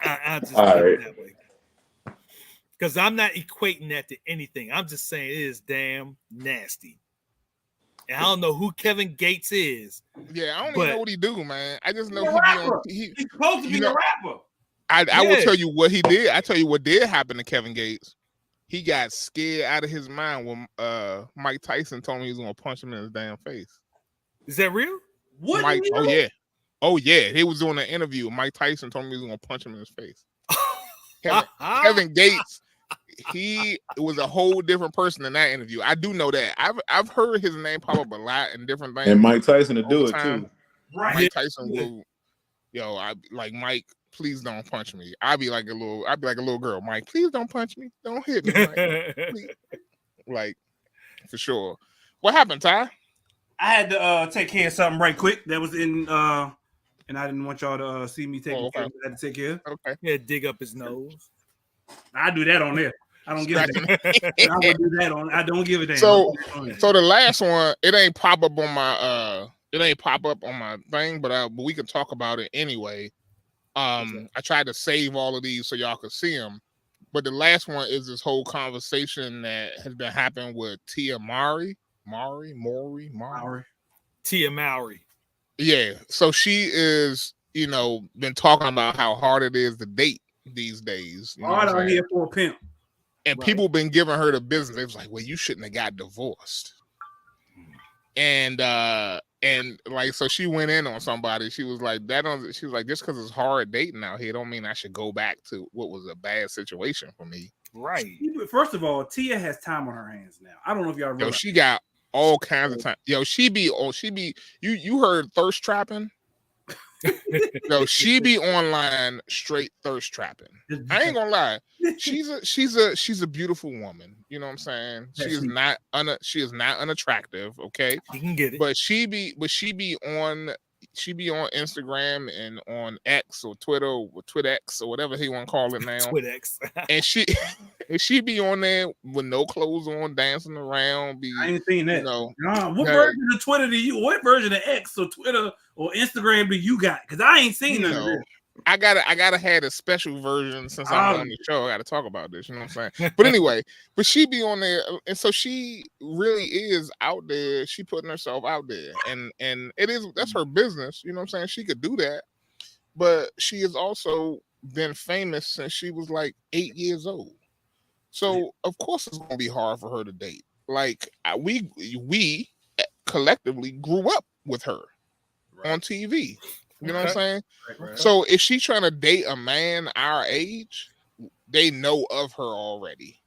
I'll just put it that way. Because I'm not equating that to anything. I'm just saying it is damn nasty. And I don't know who Kevin Gates is. Yeah, I don't even know what he do, man. I just know he's supposed to be a rapper. I will tell you what he did. I tell you what did happen to Kevin Gates. He got scared out of his mind when Mike Tyson told him he was gonna punch him in his damn face. Is that real? What? Mike, oh yeah. He was doing an interview. Mike Tyson told him he was gonna punch him in his face. Kevin Gates, he was a whole different person in that interview. I do know that. I've heard his name pop up a lot in different things. And Mike Tyson to do it too. Right. Mike Tyson will, I like Mike. Please don't punch me. I'd be like a little girl. Mike, please don't punch me. Don't hit me. Mike. Like, for sure. What happened, Ty? I had to take care of something right quick. That was in and I didn't want y'all to see me taking care of it. I had to take care of. Okay. Yeah, dig up his nose. I do that on there. I don't give a damn. I would do that on. I don't give a damn. So the last one, it ain't pop up on my thing, but we can talk about it anyway. I tried to save all of these so y'all could see them, but the last one is this whole conversation that has been happening with Tia Mowry. Tia Mowry. Yeah, so she is, been talking about how hard it is to date these days. Hard out here for a pimp. And people been giving her the business. It was like, well, you shouldn't have got divorced. And like, so she went in on somebody. She was like, she was like, just because it's hard dating out here don't mean I should go back to what was a bad situation for me. Right. First of all, Tia has time on her hands now. I don't know if y'all realize. She got all kinds of time. You heard thirst trapping? No, she be online straight thirst trapping. I ain't gonna lie. She's a beautiful woman. You know what I'm saying? She is not unattractive, okay? You can get it. But she be on Instagram and on X or Twitter or TwitX or whatever he want to call it now. TwitX. and she be on there with no clothes on, dancing around. I ain't seen that. What version of Twitter do you? What version of X or Twitter or Instagram do you got? Because I ain't seen none of this. I gotta have a special version since I'm on the show. I gotta talk about this. You know what I'm saying? But anyway, she be on there, and so she really is out there. She putting herself out there, and that's her business. You know what I'm saying? She could do that, but she has also been famous since she was like 8 years old. So of course it's gonna be hard for her to date. Like we collectively grew up with her on TV. You know what I'm saying? Right. So if she's trying to date a man our age, they know of her already.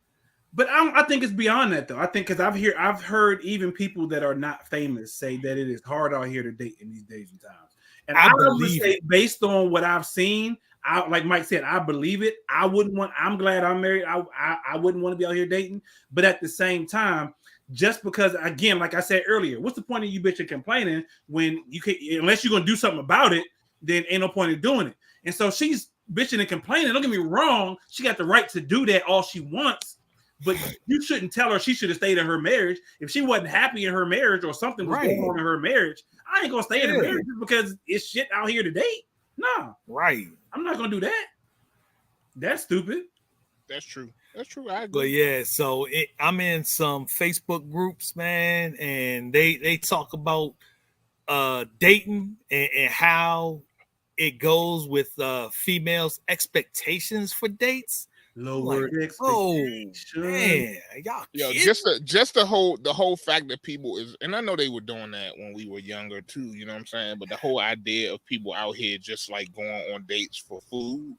But I think it's beyond that, though. I think because I've heard even people that are not famous say that it is hard out here to date in these days and times. And I would say, based on what I've seen, like Mike said, I believe it. I'm glad I'm married. I wouldn't want to be out here dating. But at the same time, just because, again, like I said earlier, what's the point of you bitching complaining when you can, unless you're gonna do something about it, then ain't no point in doing it. And so she's bitching and complaining. Don't get me wrong, she got the right to do that all she wants, but you shouldn't tell her she should have stayed in her marriage. If she wasn't happy in her marriage or something was going on in her marriage, I ain't gonna stay in the marriage just because it's shit out here to date. No, right. I'm not gonna do that. That's stupid. That's true. That's true. I agree. But yeah, so I'm in some Facebook groups, man, and they talk about dating and how it goes with females' expectations for dates. Lower expectations. Oh man, y'all. Just the whole fact that people is, and I know they were doing that when we were younger too. You know what I'm saying? But the whole idea of people out here just like going on dates for food.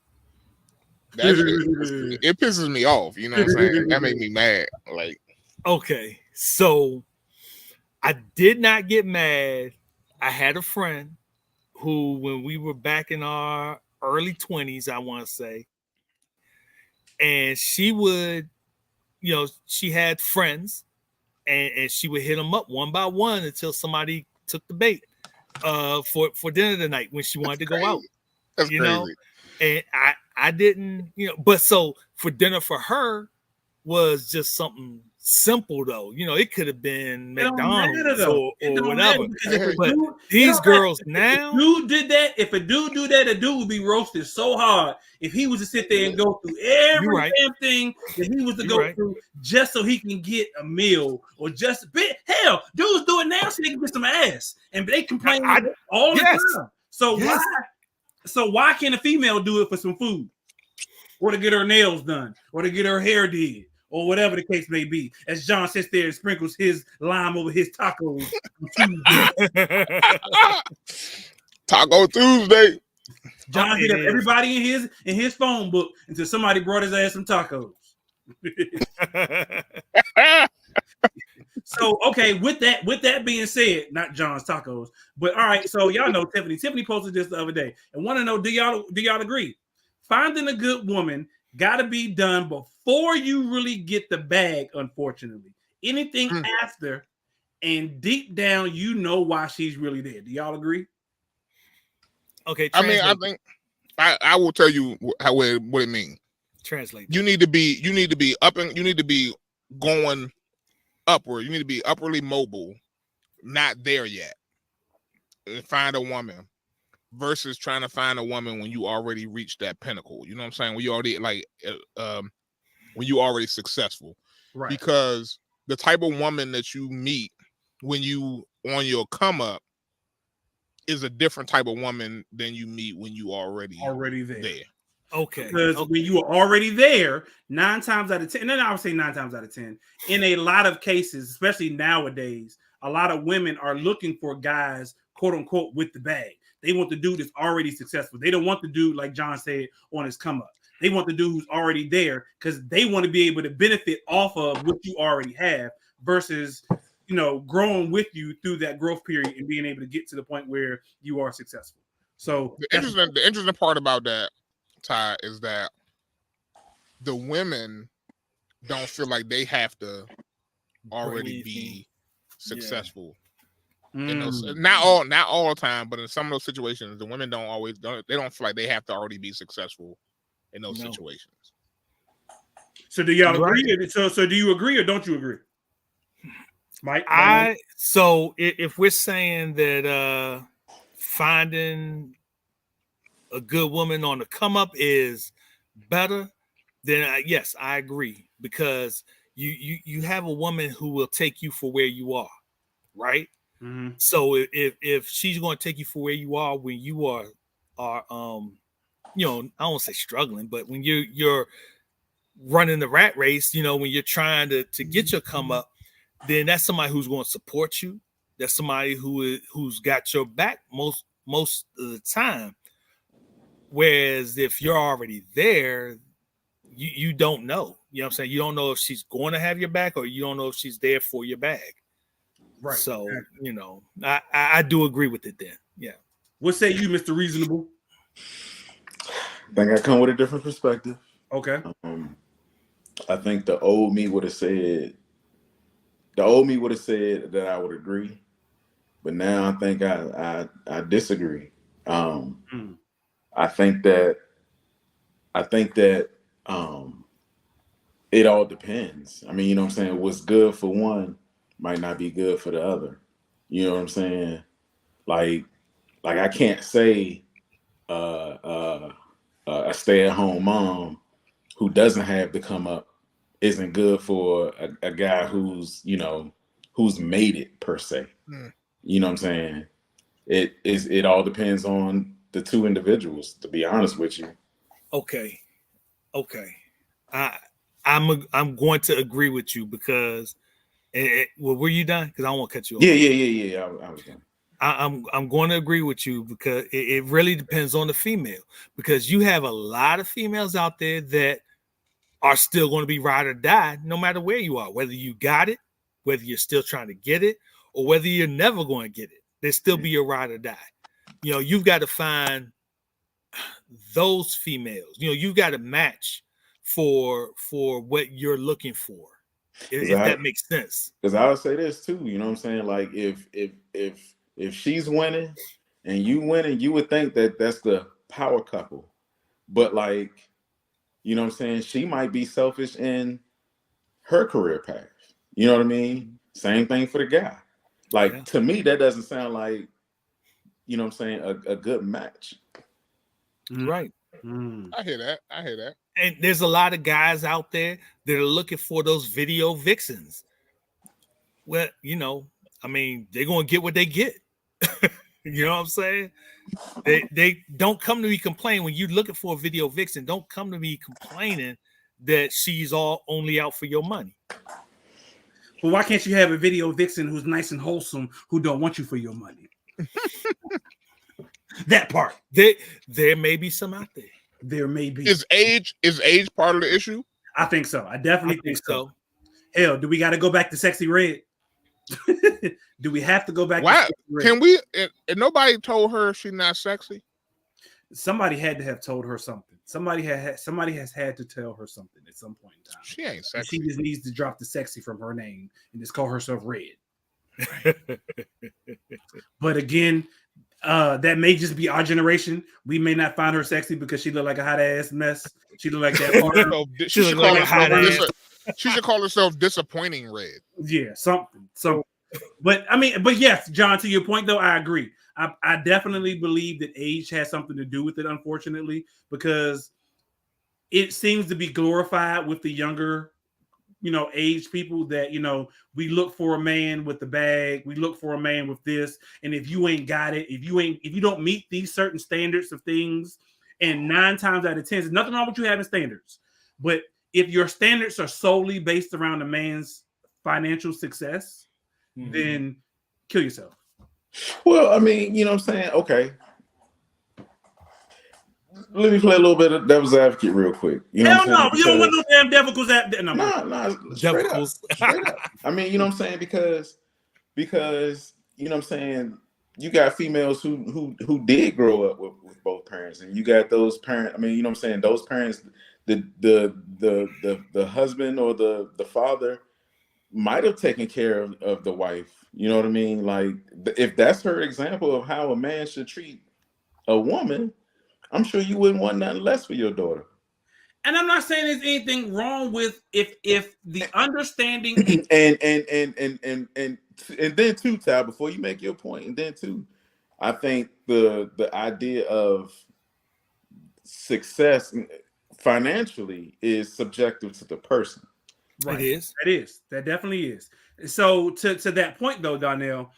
It pisses me off, you know what I'm saying? That made me mad. Like, okay, so I did not get mad. I had a friend who, when we were back in our early 20s, I want to say, and she would, she had friends, and she would hit them up one by one until somebody took the bait for dinner tonight when she wanted to go out. That's you crazy. know, and I didn't, but so for dinner for her was just something simple though. It could have been McDonald's or whatever. But these girls now, if a dude do that, a dude would be roasted so hard if he was to sit there and go through every damn thing that he was to go through just so he can get a meal or just hell, dudes do it now so they can get some ass, and they complain all the time. So why can't a female do it for some food, or to get her nails done, or to get her hair did, or whatever the case may be? As John sits there and sprinkles his lime over his tacos. Taco Tuesday. John hit up everybody in his phone book until somebody brought his ass some tacos. So okay, with that being said, not John's tacos, but all right. So y'all know Tiffany posted this the other day and want to know, do y'all agree? Finding a good woman got to be done before you really get the bag. Unfortunately, anything after and deep down, you know why she's really there. Do y'all agree? Okay, translate. I think I will tell you what it means. Translate. You need to be up and you need to be going upward. You need to be upwardly mobile, not there yet. And find a woman versus trying to find a woman when you already reached that pinnacle. You know what I'm saying? When you already when you already successful. Right. Because the type of woman that you meet when you on your come up is a different type of woman than you meet when you already there. Okay. Because when you are already there, 9 times out of 10, and then I would say 9 times out of 10, in a lot of cases, especially nowadays, a lot of women are looking for guys, quote unquote, with the bag. They want the dude that's already successful. They don't want the dude, like John said, on his come up. They want the dude who's already there because they want to be able to benefit off of what you already have versus, growing with you through that growth period and being able to get to the point where you are successful. So the interesting part about that, Ty, is that the women don't feel like they have to already be successful. In those, not all the time, but in some of those situations, the women don't feel like they have to already be successful in those situations. So do y'all agree? So do you agree or don't you agree? Mike? So if we're saying that finding a good woman on the come up is better, then yes, I agree, because you have a woman who will take you for where you are, right? Mm-hmm. So if she's going to take you for where you are when you are I don't want to say struggling, but when you're running the rat race, when you're trying to get your come up, then that's somebody who's going to support you. That's somebody who's got your back most of the time. Whereas if you're already there, you don't know. You know what I'm saying? You don't know if she's going to have your back or you don't know if she's there for your bag. Right. So, I do agree with it then. Yeah. What say you, Mr. Reasonable? I think I come with a different perspective. Okay. I think the old me would have said that I would agree, but now I think I disagree. I think that it all depends. I mean, you know what I'm saying? What's good for one might not be good for the other. You know what I'm saying? Like I can't say a stay-at-home mom who doesn't have to come up isn't good for a guy who's made it per se. You know what I'm saying? It all depends on the two individuals, to be honest with you. Okay. I'm going to agree with you because were you done? Because I don't want to cut you off. Yeah. I was done. I'm going to agree with you because it really depends on the female, because you have a lot of females out there that are still going to be ride or die no matter where you are, whether you got it, whether you're still trying to get it, or whether you're never going to get it. There still be a ride or die. You've got to find those females. You've got to match for what you're looking for. if that makes sense. Because I would say this too, you know what I'm saying? Like if she's winning and you winning, you would think that that's the power couple. But like, you know what I'm saying? She might be selfish in her career path. You know what I mean? Same thing for the guy. Like to me, that doesn't sound like, you know what I'm saying, a good match. Right. I hear that. And there's a lot of guys out there that are looking for those video vixens. Well, you know, I mean, they're gonna get what they get. You know what I'm saying? They don't come to me complaining when you're looking for a video vixen. Don't come to me complaining that she's only out for your money. Well, why can't you have a video vixen who's nice and wholesome who don't want you for your money? That part. There may be some out there. There may be. Is age part of the issue? I think so. I definitely think so. Hell, do we got to go back to Sexy Red? Do we have to go back? Why? To Sexy Red? Can we? And nobody told her she's not sexy. Somebody had to have told her something. Somebody has had to tell her something at some point in time. She ain't sexy. She just needs to drop the sexy from her name and just call herself Red. But again, that may just be our generation. We may not find her sexy because she look like a hot ass mess. She look like that. She should call herself Disappointing Red. Yeah, something. So, but yes, John, to your point though, I agree. I definitely believe that age has something to do with it, unfortunately, because it seems to be glorified with the younger, age people that, we look for a man with the bag, we look for a man with this, and if you ain't got it, if you don't meet these certain standards of things, and 9 times out of 10, there's nothing wrong with you having standards, but if your standards are solely based around a man's financial success, then kill yourself. Well, I mean, you know what I'm saying? Okay. Let me play a little bit of devil's advocate real quick. Hell no, you don't want no damn devil's advocate. No, straight up. I mean, you know what I'm saying? Because you know what I'm saying, you got females who did grow up with both parents, and you got those parents. I mean, you know what I'm saying, those parents, the husband or the father might have taken care of the wife. You know what I mean? Like, if that's her example of how a man should treat a woman, I'm sure you wouldn't want nothing less for your daughter. And I'm not saying there's anything wrong with if the understanding and then too, Ty, before you make your point, and then too, I think the idea of success financially is subjective to the person. Right. It is. That definitely is. So to that point though, Donnell,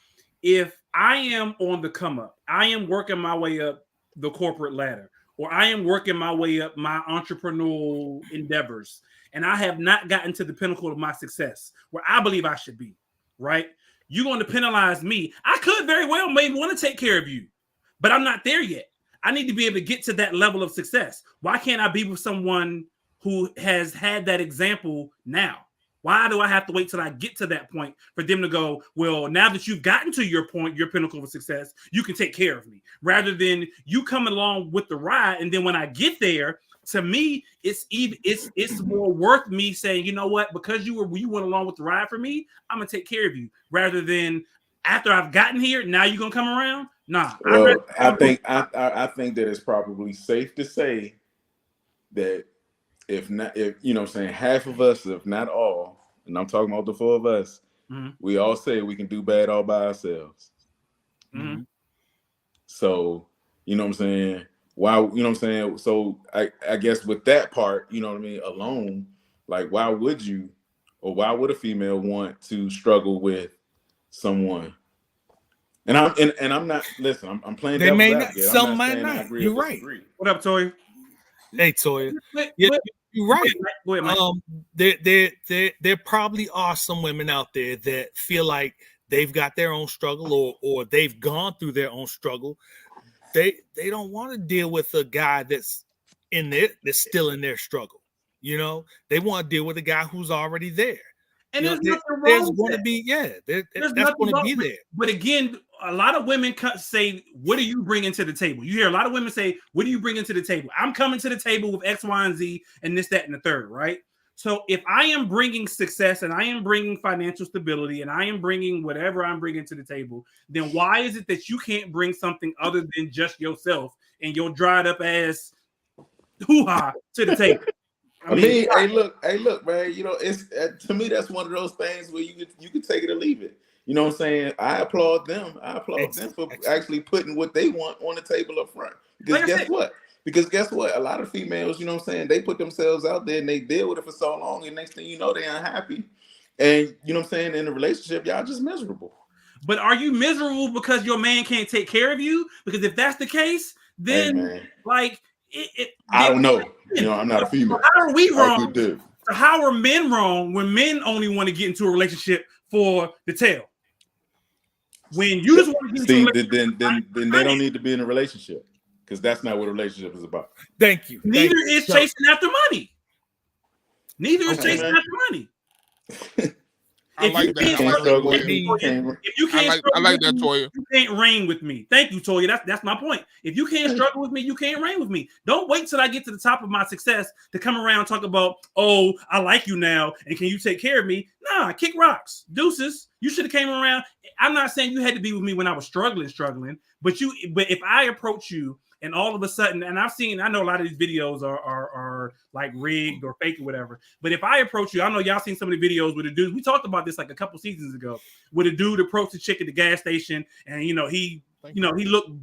if I am on the come up, I am working my way up the corporate ladder, or I am working my way up my entrepreneurial endeavors, and I have not gotten to the pinnacle of my success where I believe I should be, right? You're going to penalize me. I could very well maybe want to take care of you, but I'm not there yet. I need to be able to get to that level of success. Why can't I be with someone who has had that example now? Why do I have to wait till I get to that point for them to go, well, now that you've gotten to your point, your pinnacle of success, you can take care of me, rather than you coming along with the ride. And then when I get there, to me, it's more worth me saying, you know what, because you went along with the ride for me, I'm gonna take care of you, rather than after I've gotten here, now you're gonna come around. Nah. Well, I think that it's probably safe to say that if you know what I'm saying, half of us, if not all, and I'm talking about the 4 of us, we all say we can do bad all by ourselves. So, you know what I'm saying? Why, you know what I'm saying? So I guess with that part, you know what I mean, alone, like why would you, or why would a female want to struggle with someone? And I'm not, listen, I'm playing they may not, advocate. some might not. You're right. What up, Toya? Hey, Toya. Yeah, you're right. There probably are some women out there that feel like they've got their own struggle, or they've gone through their own struggle. They don't want to deal with a guy that's still in their struggle. You know, they want to deal with a guy who's already there. And there's nothing wrong with that. That's going to be there. But again, a lot of women say, what do you bring into the table? You hear a lot of women say, what do you bring into the table? I'm coming to the table with X, Y, and Z, and this, that, and the third, right? So if I am bringing success and I am bringing financial stability and I am bringing whatever I'm bringing to the table, then why is it that you can't bring something other than just yourself and your dried up ass hoo-ha to the table? I mean, hey, look, man. You know, it's to me that's one of those things where you can take it or leave it. You know what I'm saying? I applaud them. Them for actually putting what they want on the table up front. Because guess what? A lot of females, you know what I'm saying, they put themselves out there and they deal with it for so long, and next thing you know, they're unhappy. And you know what I'm saying, in a relationship, y'all just miserable. But are you miserable because your man can't take care of you? Because if that's the case, then I don't know. You know, I'm not a female. How are we wrong? So how are men wrong when men only want to get into a relationship for the tail? When you just want to get into a relationship, then they don't need to be in a relationship, because that's not what a relationship is about. Thank you. Neither is chasing after money. Neither is chasing after money. I like that. I like that, Toya. You can't reign with me. Thank you, Toya. That's my point. If you can't struggle with me, you can't reign with me. Don't wait till I get to the top of my success to come around and talk about, oh, I like you now, and can you take care of me? Nah, kick rocks. Deuces. You should have came around. I'm not saying you had to be with me when I was struggling, but if I approach you and all of a sudden, and I know a lot of these videos are like rigged or fake or whatever. But if I approach you, I know y'all seen some of the videos with a dude. We talked about this like a couple seasons ago, with a dude approached the chick at the gas station, and he looked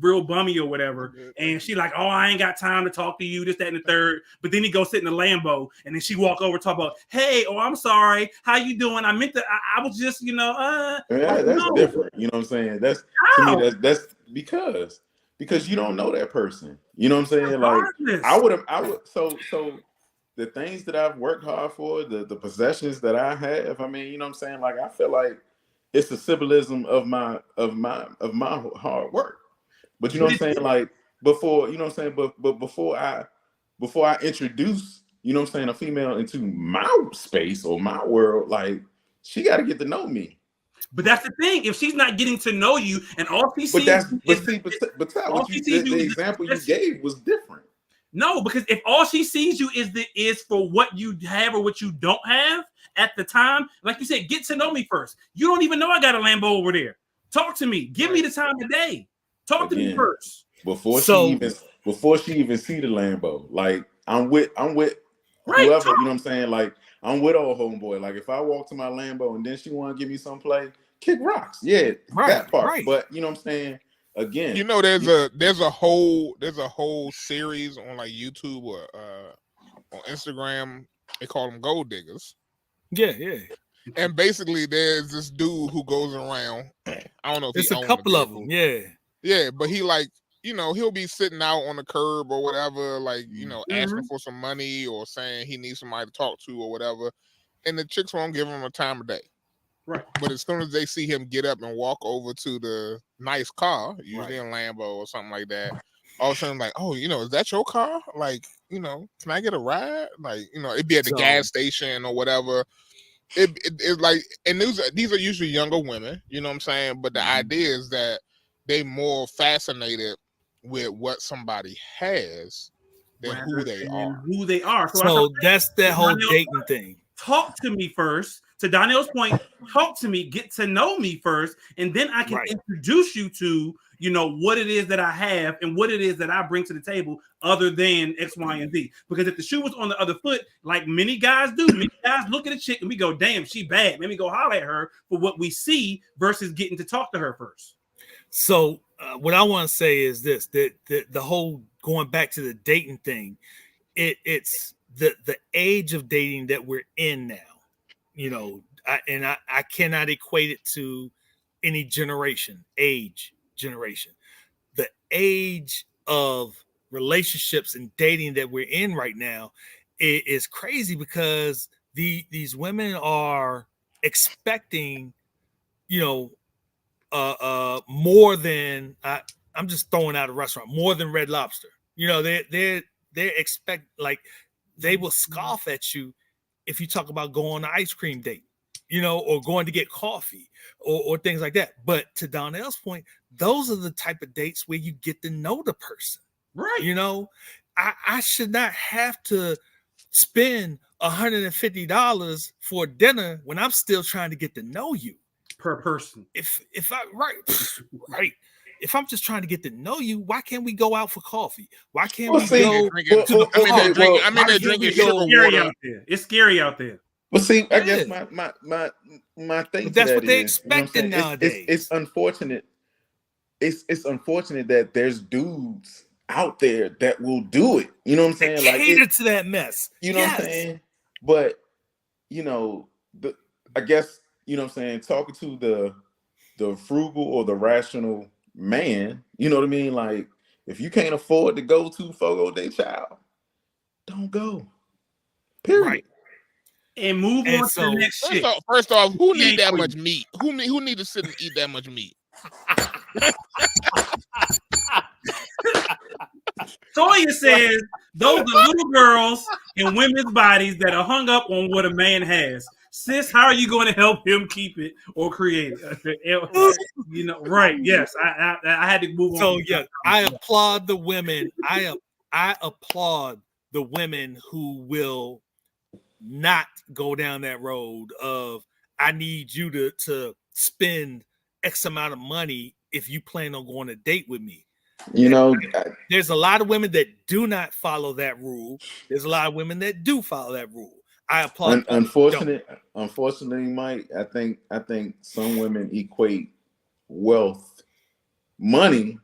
real bummy or whatever. And she like, oh, I ain't got time to talk to you, this, that, and the third. But then he go sit in the Lambo, and then she walk over, talk about, hey, oh, I'm sorry, how you doing? I meant to, I was just, that's different. You know what I'm saying? That's to me, that's because you don't know that person. You know what I'm saying? Like I would so the things that I've worked hard for, the possessions that I have, I mean, you know what I'm saying? Like I feel like it's the symbolism of my hard work. But you know what I'm saying? Like before, you know what I'm saying? But before I introduce, you know what I'm saying, a female into my space or my world, like she got to get to know me. But that's the thing. If she's not getting to know you, and all she sees, the example you gave was different. No, because if all she sees you is for what you have or what you don't have at the time, like you said, get to know me first. You don't even know I got a Lambo over there. Talk to me. Give me the time of day. Talk to me first. Before she even see the Lambo, like I'm with whoever. You know what I'm saying? Like I'm with old homeboy. Like if I walk to my Lambo and then she want to give me some play, kick rocks. Yeah, that part. Right. But you know what I'm saying? Again, you know, there's a whole series on like YouTube or on Instagram. They call them gold diggers. Yeah. And basically, there's this dude who goes around. I don't know if it's a couple of them. Yeah, but he like, you know, he'll be sitting out on the curb or whatever, like, you know, asking for some money or saying he needs somebody to talk to or whatever, and the chicks won't give him a time of day. Right. But as soon as they see him get up and walk over to the nice car, usually a Lambo or something like that, all of a sudden, like, oh, you know, is that your car? Like, you know, can I get a ride? Like, you know, it'd be at the gas station or whatever. It's like, and these are usually younger women, you know what I'm saying? But the idea is that they more fascinated with what somebody has than who they are. So that's that whole dating thing. Talk to me first. To Donnell's point, talk to me, get to know me first, and then I can introduce you to, you know, what it is that I have and what it is that I bring to the table other than X, Y, and Z. Because if the shoe was on the other foot, like many guys do, many guys look at a chick and we go, damn, she bad. Let me go holler at her for what we see versus getting to talk to her first. So what I want to say is this, that the whole going back to the dating thing, it's the age of dating that we're in now. You know, I cannot equate it to any age generation. The age of relationships and dating that we're in right now is crazy because these women are expecting, you know, more than I'm just throwing out a restaurant, more than Red Lobster. You know, they expect, like, they will scoff at you if you talk about going on an ice cream date, you know, or going to get coffee or things like that. But to Donnell's point, those are the type of dates where you get to know the person. Right. You know, I should not have to spend $150 for dinner when I'm still trying to get to know you per person. If I right. If I'm just trying to get to know you, why can't we go out for coffee? Why can't we go to the park? I mean, they're drinking sugar water. It's scary out there. Well, see, I guess my thing. But that's what they're expecting nowadays. It's unfortunate. It's unfortunate that there's dudes out there that will do it. You know what I'm saying? Like cater to that mess. You know what I'm saying? But I guess you know what I'm saying. Talking to the frugal or the rational man, you know what I mean? Like, if you can't afford to go to Fogo de Chao, don't go. Period. Right. And move on to the next shit. First off, who need that much meat? Who need to sit and eat that much meat? Toya says those are little girls in women's bodies that are hung up on what a man has. Sis, how are you going to help him keep it or create it? Right? Yes, I had to move on. So yeah, I applaud the women. I applaud the women who will not go down that road of I need you to spend X amount of money if you plan on going on a date with me. There's a lot of women that do not follow that rule. There's a lot of women that do follow that rule. I applaud. Unfortunately, Mike, I think some women equate wealth, money,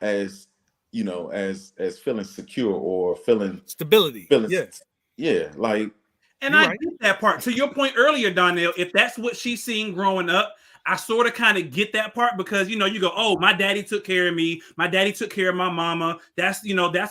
as as feeling secure or feeling stability. Like. And I get that part. To your point earlier, Donnell, if that's what she's seen growing up, I sort of kind of get that part because, you go, oh, my daddy took care of me. My daddy took care of my mama. That's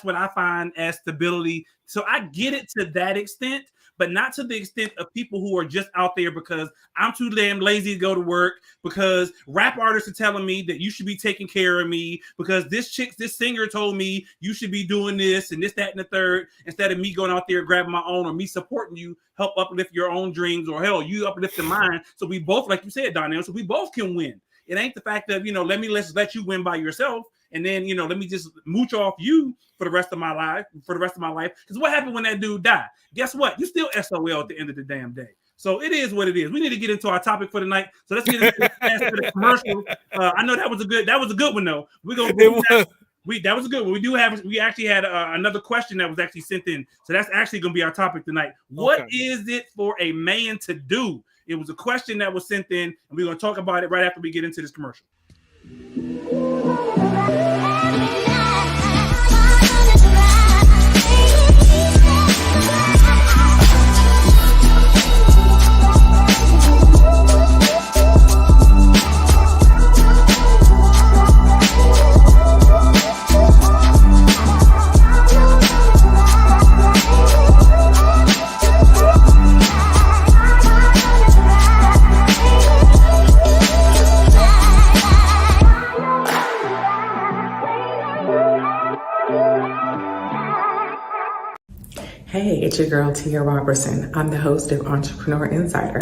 what I find as stability. So I get it to that extent, but not to the extent of people who are just out there because I'm too damn lazy to go to work, because rap artists are telling me that you should be taking care of me, because this singer told me you should be doing this and this, that, and the third, instead of me going out there grabbing my own or me supporting you, help uplift your own dreams, or hell, you uplifting mine. So we both, like you said, Donnell, so we both can win. It ain't the fact of, let's let you win by yourself. And then, let me just mooch off you for the rest of my life. Because what happened when that dude died? Guess what? You still SOL at the end of the damn day. So it is what it is. We need to get into our topic for the night. So let's get into the commercial. I know that was a good one though. That was a good one. We actually had another question that was actually sent in. So that's actually going to be our topic tonight. What is it for a man to do? It was a question that was sent in, and we're going to talk about it right after we get into this commercial. Hey, it's your girl, Tia Robertson. I'm the host of Entrepreneur Insider.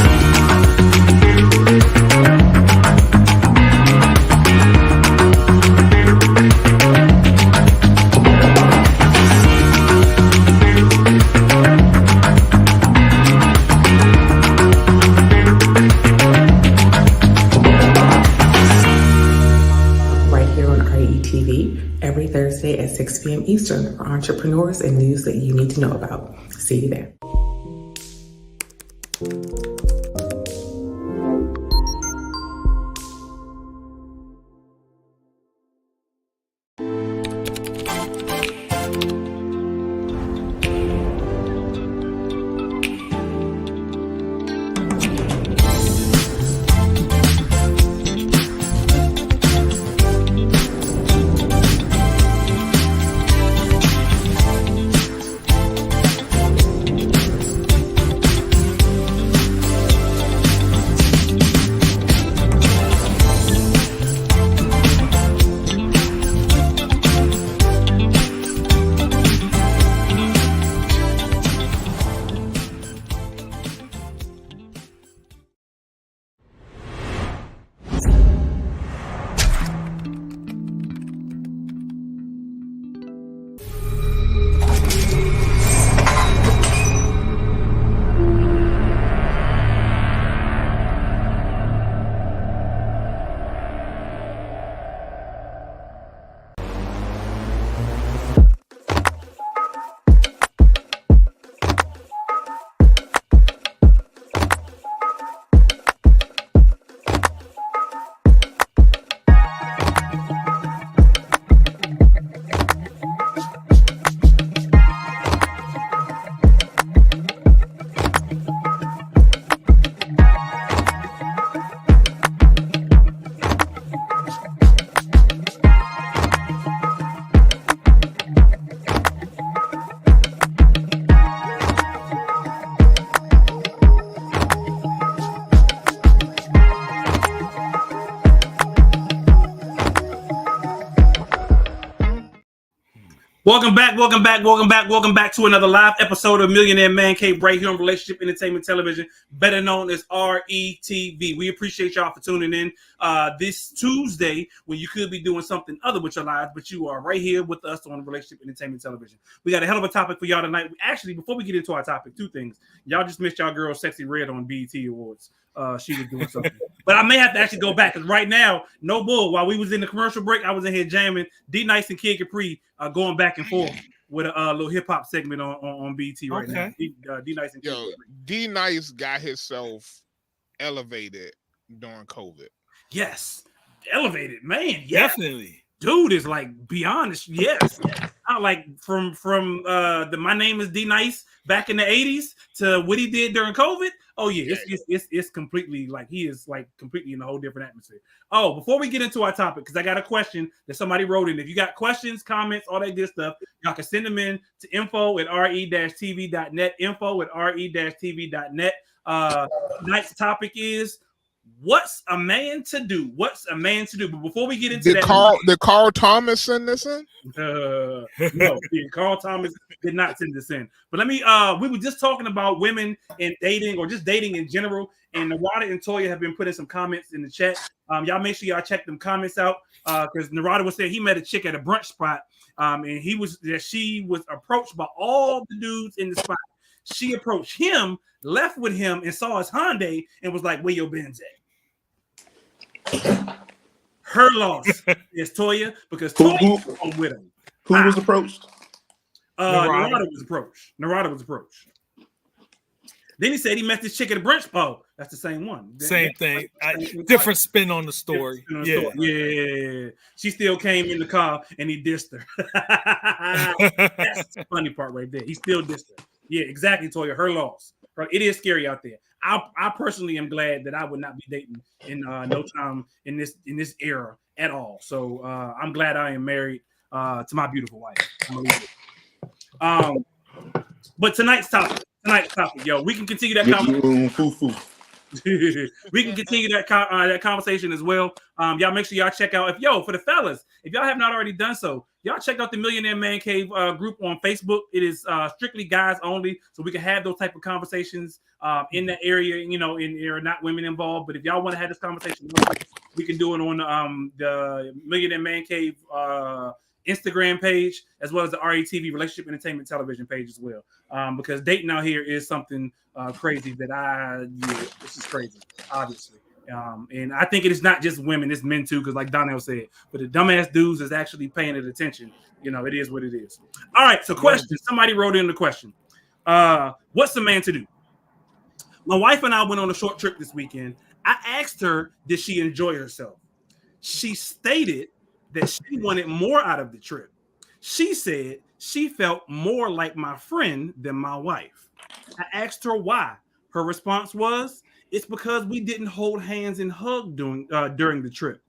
Right here on RETV. Every Thursday at 6 p.m. Eastern for entrepreneurs and news that you need to know about. See you there. Welcome back to another live episode of Millionaire Man Cave right here on Relationship Entertainment Television, better known as RETV. We appreciate y'all for tuning in this Tuesday when you could be doing something other with your lives, but you are right here with us on Relationship Entertainment Television. We got a hell of a topic for y'all tonight. Actually, before we get into our topic, two things. Y'all just missed y'all girl Sexy Red on BET Awards. She was doing something. But I may have to actually go back because right now, no bull, while we was in the commercial break, I was in here jamming D-Nice and Kid Capri going back and forth with a little hip-hop segment on BT right now. D-Nice and Kid Capri. D-Nice got himself elevated during COVID. Yes. Elevated, man. Yes. Definitely. Dude is like beyond this. Yes. Not like from the My Name is D-Nice back in the 80s to what he did during COVID. Oh yeah, it's completely like he is like completely in a whole different atmosphere. Oh, before we get into our topic, because I got a question that somebody wrote in. If you got questions, comments, all that good stuff, y'all can send them in to info@re-tv.net. Info@re-tv.net. Tonight's topic is what's a man to do? What's a man to do? But before we get into did Carl Thomas send this in? No, Carl Thomas did not send this in. But let me we were just talking about women and dating or just dating in general. And Narada and Toya have been putting some comments in the chat. Y'all make sure y'all check them comments out. Because Narada was saying he met a chick at a brunch spot. And she was approached by all the dudes in the spot. She approached him, left with him, and saw his Hyundai and was like, where your Benz at? Her loss is Toya because Toya was on with him. Who was approached? Narada was approached. Then he said he met this chick at a brunch. Oh, that's the same one. Same thing. Different spin on the story. Yeah. She still came in the car and he dissed her. That's the funny part right there. He still dissed her. Yeah, exactly, Toya. Her loss. It is scary out there. I personally am glad that I would not be dating in no time in this era at all. So I'm glad I am married to my beautiful wife. But tonight's topic, yo, we can continue that conversation. We can continue that conversation as well. Y'all make sure y'all check out for the fellas, if y'all have not already done so, y'all check out the Millionaire Man Cave group on Facebook. It is strictly guys only, so we can have those type of conversations in that area. There are not women involved, but if y'all want to have this conversation, we can do it on the Millionaire Man Cave Instagram page, as well as the RETV Relationship Entertainment Television page as well. Because dating out here is something crazy this is crazy, obviously. And I think it is not just women, it's men too, because like Donnell said, but the dumbass dudes is actually paying it attention. It is what it is. All right, so question. Somebody wrote in the question. What's a man to do? My wife and I went on a short trip this weekend. I asked her, did she enjoy herself? She stated that she wanted more out of the trip. She said she felt more like my friend than my wife. I asked her why. Her response was, it's because we didn't hold hands and hug during the trip.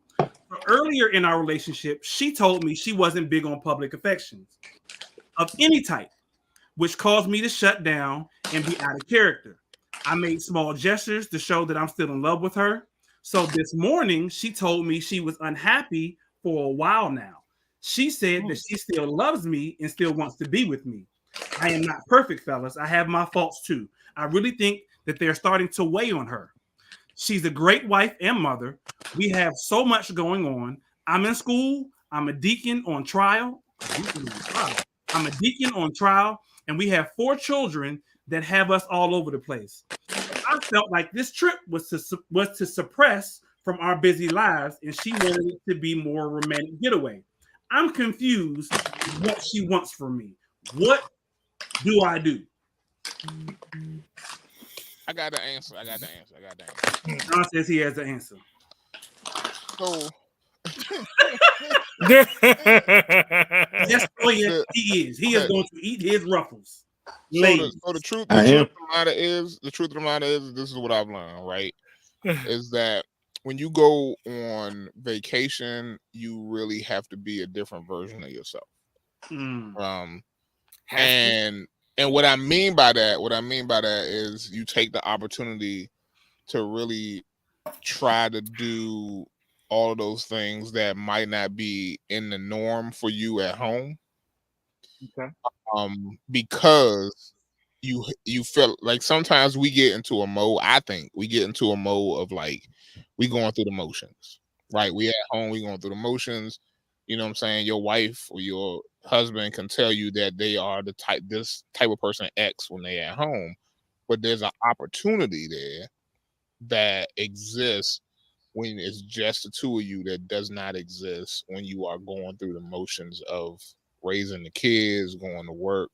Earlier in our relationship, she told me she wasn't big on public affections of any type, which caused me to shut down and be out of character. I made small gestures to show that I'm still in love with her. So this morning, she told me she was unhappy for a while now. She said that she still loves me and still wants to be with me. I am not perfect, fellas. I have my faults too. I really think that they're starting to weigh on her. She's a great wife and mother. We have so much going on. I'm in school. I'm a deacon on trial. And we have 4 children that have us all over the place. I felt like this trip was to suppress from our busy lives, and she wanted it to be more romantic getaway. I'm confused what she wants from me. What do I do? I got the answer. John says he has the answer. So yes, he is. He is going to eat his ruffles. So the truth of the matter is, this is what I've learned, right? Is that when you go on vacation, you really have to be a different version of yourself. And what I mean by that is you take the opportunity to really try to do all of those things that might not be in the norm for you at home. Okay. Because you feel like sometimes we get into a mode. I think we get into a mode of like we going through the motions, right? We at home, we going through the motions. You know what I'm saying? Your wife or your husband can tell you that they are this type of person X when they at home, but there's an opportunity there that exists when it's just the two of you that does not exist when you are going through the motions of raising the kids, going to work.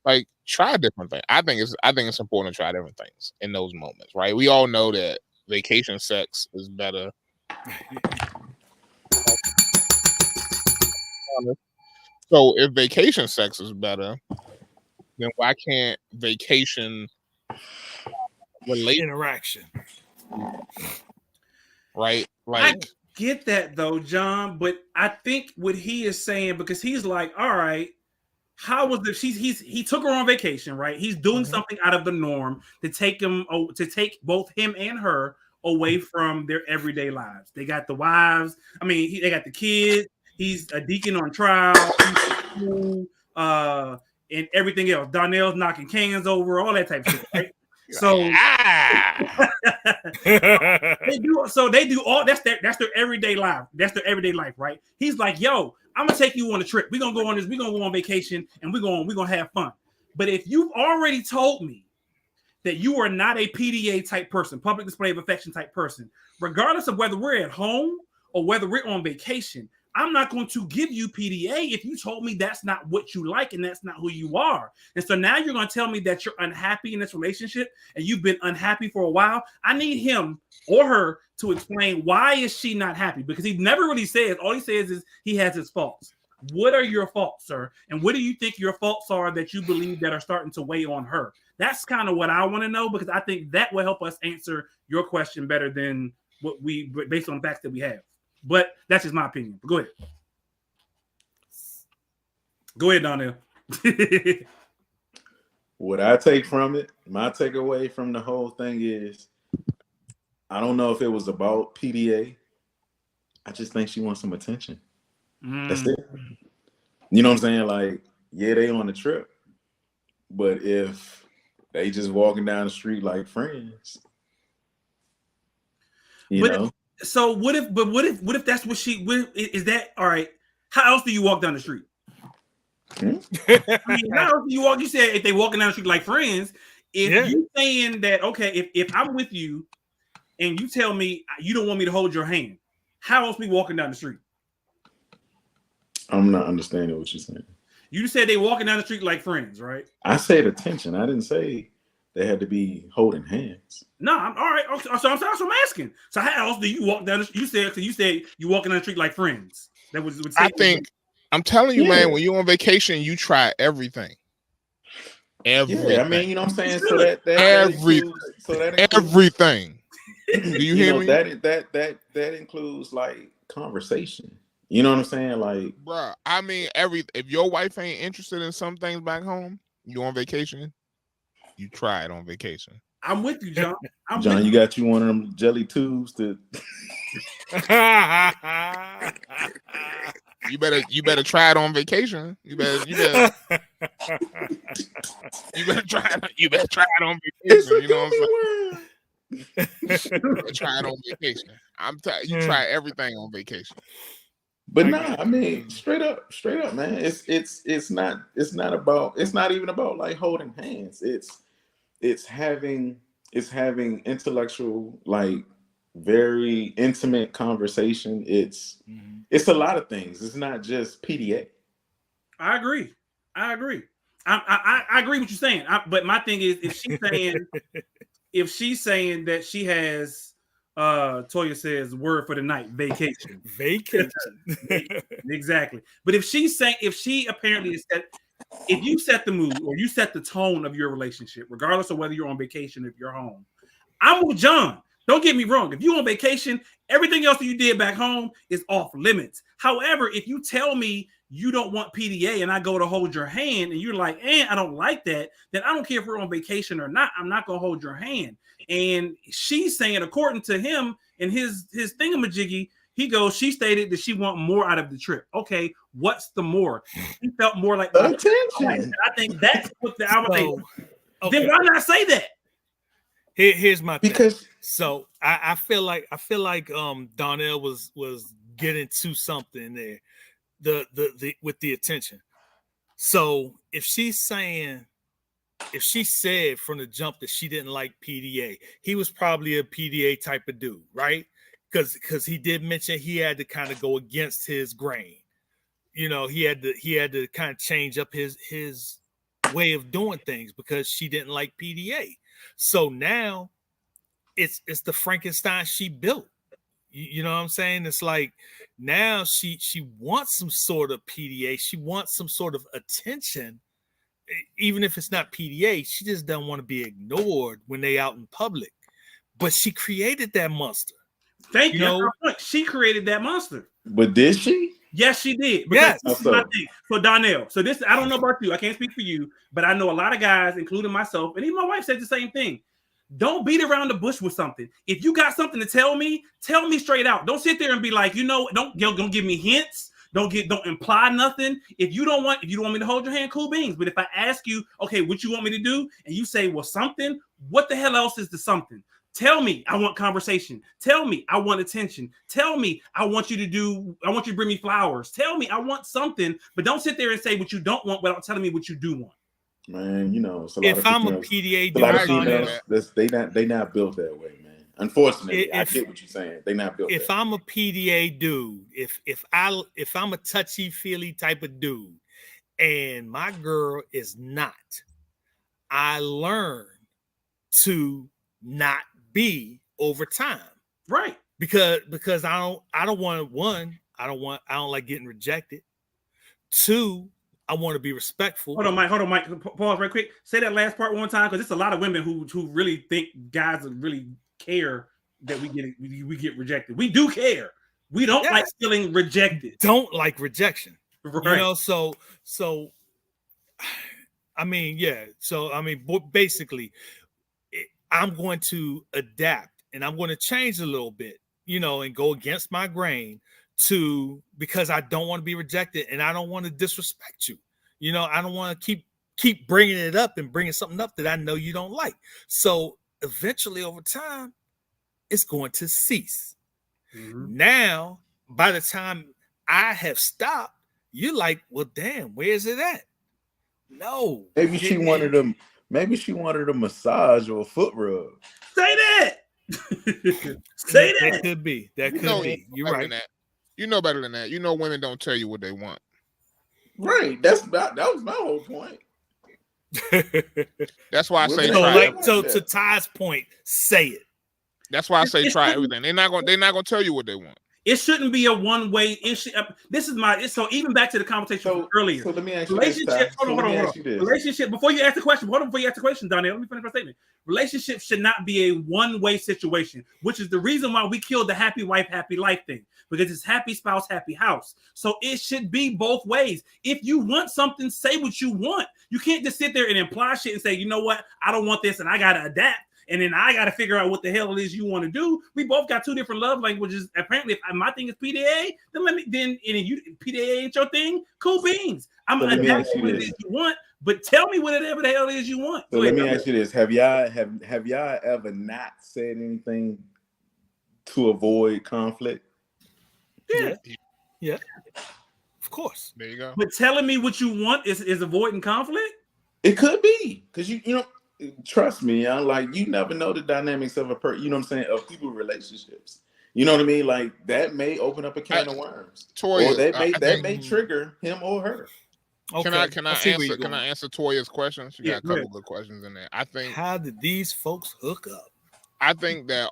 Like, try different things. I think it's important to try different things in those moments, right? We all know that vacation sex is better. So if vacation sex is better, then why can't vacation interaction? Right? Like, I get that though, John, but I think what he is saying, because he's like, all right, how was the he took her on vacation, right? He's doing something out of the norm to take both him and her away from their everyday lives. They got the wives, they got the kids, he's a deacon on trial, and everything else. Donnell's knocking cans over, all that type of shit, right? So they do all that's their everyday life. That's their everyday life, right? He's like, yo, I'm gonna take you on a trip. We're gonna go on vacation and we're gonna have fun. But if you've already told me that you are not a PDA type person, public display of affection type person, regardless of whether we're at home or whether we're on vacation, I'm not going to give you PDA if you told me that's not what you like and that's not who you are. And so now you're going to tell me that you're unhappy in this relationship and you've been unhappy for a while. I need him or her to explain why is she not happy, because he never really says. All he says is he has his faults. What are your faults, sir? And what do you think your faults are that you believe that are starting to weigh on her? That's kind of what I want to know, because I think that will help us answer your question better than what we, based on the facts that we have. But that's just my opinion. But go ahead. Go ahead, Donnell. What I take from it, my takeaway from the whole thing is, I don't know if it was about PDA. I just think she wants some attention. That's it. You know what I'm saying? Like, yeah, they on the trip, but if they just walking down the street like friends, you know. So what if that's what she is that all right? How else do you walk down the street? How else do you walk? You said if they walking down the street like friends. If you saying that, okay, if I'm with you and you tell me you don't want me to hold your hand, how else we walking down the street? I'm not understanding what you're saying. You said they walking down the street like friends, right? I said attention. I didn't say they had to be holding hands. No, I'm all right. So I'm asking. So how else do you walk down the street? You said you walking down the street like friends. That was. I think I'm telling you, man. When you're on vacation, you try everything. Everything. Yeah, I mean, you know what I'm saying. So that everything. Do you hear me? That includes like conversation. You know what I'm saying? Like, bro, I mean, if your wife ain't interested in some things back home, you on vacation, you try it on vacation. I'm with you, John. John, you got you one of them jelly tubes to. You better try it on vacation. You better try it on vacation. You know what I'm saying? Try it on vacation. You try everything on vacation. But nah, I mean, straight up, man. It's not even about like holding hands. It's having intellectual, like, very intimate conversation. It's a lot of things. It's not just PDA. I agree. I agree what you're saying. But my thing is, if she's saying that she has, Toya says, word for the night, vacation. Exactly. But if she apparently is that, if you set the mood or you set the tone of your relationship, regardless of whether you're on vacation or if you're home, I'm with John. Don't get me wrong. If you're on vacation, everything else that you did back home is off limits. However, if you tell me you don't want PDA and I go to hold your hand and you're like, I don't like that, then I don't care if we're on vacation or not. I'm not going to hold your hand. And she's saying, according to him and his thingamajiggy, He goes, she stated that she want more out of the trip. Okay, what's the more? He felt more like attention. I think that's what the album. Okay. Then why not say that? Here's my thing. So I feel like Donnell was getting to something there, the with the attention. So if she said from the jump that she didn't like PDA, he was probably a PDA type of dude, right? Because he did mention he had to kind of go against his grain. You know, he had to kind of change up his way of doing things because she didn't like PDA. So now it's the Frankenstein she built. You know what I'm saying? It's like now she wants some sort of PDA. She wants some sort of attention, even if it's not PDA. She just doesn't want to be ignored when they out in public. But she created that monster. Thank you. She created that monster. But did she? Yes, she did. Yes. This is my thing. So Donnell, so this, I don't know about you. I can't speak for you, but I know a lot of guys, including myself, and even my wife said the same thing. Don't beat around the bush with something. If you got something to tell me straight out. Don't sit there and be like, don't give me hints. Don't imply nothing. If you don't want me to hold your hand, cool beans. But if I ask you, okay, what you want me to do, and you say, well, something, what the hell else is the something? Tell me I want conversation. Tell me I want attention. Tell me I want you to bring me flowers. Tell me I want something, but don't sit there and say what you don't want without telling me what you do want. Man, it's a lot if I'm a PDA dude, a lot of females, they not built that way, man. Unfortunately, I get what you're saying. They not built. If I'm a PDA dude, if I'm a touchy feely type of dude, and my girl is not, I learn to not be over time, right? Because I don't want one. I don't like getting rejected. Two, I want to be respectful. Hold on, Mike. Pause right quick. Say that last part one time, because it's a lot of women who really think guys really care that we get rejected. We do care. We don't like feeling rejected. Don't like rejection. Right. So I mean, yeah. So I mean, basically, I'm going to adapt and I'm going to change a little bit, and go against my grain because I don't want to be rejected and I don't want to disrespect you. I don't want to keep bringing it up and bringing something up that I know you don't like. So eventually over time, it's going to cease. Mm-hmm. Now, by the time I have stopped, you're like, well, damn, where's it at? No. Maybe she wanted a massage or a foot rub. Say that. Say that. That could be. Be. You're right. You know better than that. Women don't tell you what they want. Right. That was my whole point. That's why I say try. So to Ty's point, say it. That's why I say try everything. They're not gonna tell you what they want. It shouldn't be a one-way issue. So even back to the conversation earlier. So let me ask you this. Relationship, before you ask the question, Donnell, let me finish my statement. Relationships should not be a one-way situation, which is the reason why we killed the happy wife, happy life thing, because it's happy spouse, happy house. So it should be both ways. If you want something, say what you want. You can't just sit there and imply shit and say, you know what, I don't want this and I got to adapt. And then I got to figure out what the hell it is you want to do. We both got two different love languages. Apparently, if my thing is PDA, then PDA ain't your thing. Cool beans. I'm gonna adapt what it is you want, but tell me whatever the hell it is you want. So let me ask you this: Have y'all ever not said anything to avoid conflict? Yeah. Of course. There you go. But telling me what you want is avoiding conflict. It could be because you know. Trust me, you never know the dynamics of a person, of people relationships. You know what I mean? Like that may open up a can of worms. Toya, or that may trigger him or her. Okay. Can I answer Toya's questions? You got a couple good questions in there. I think how did these folks hook up? I think that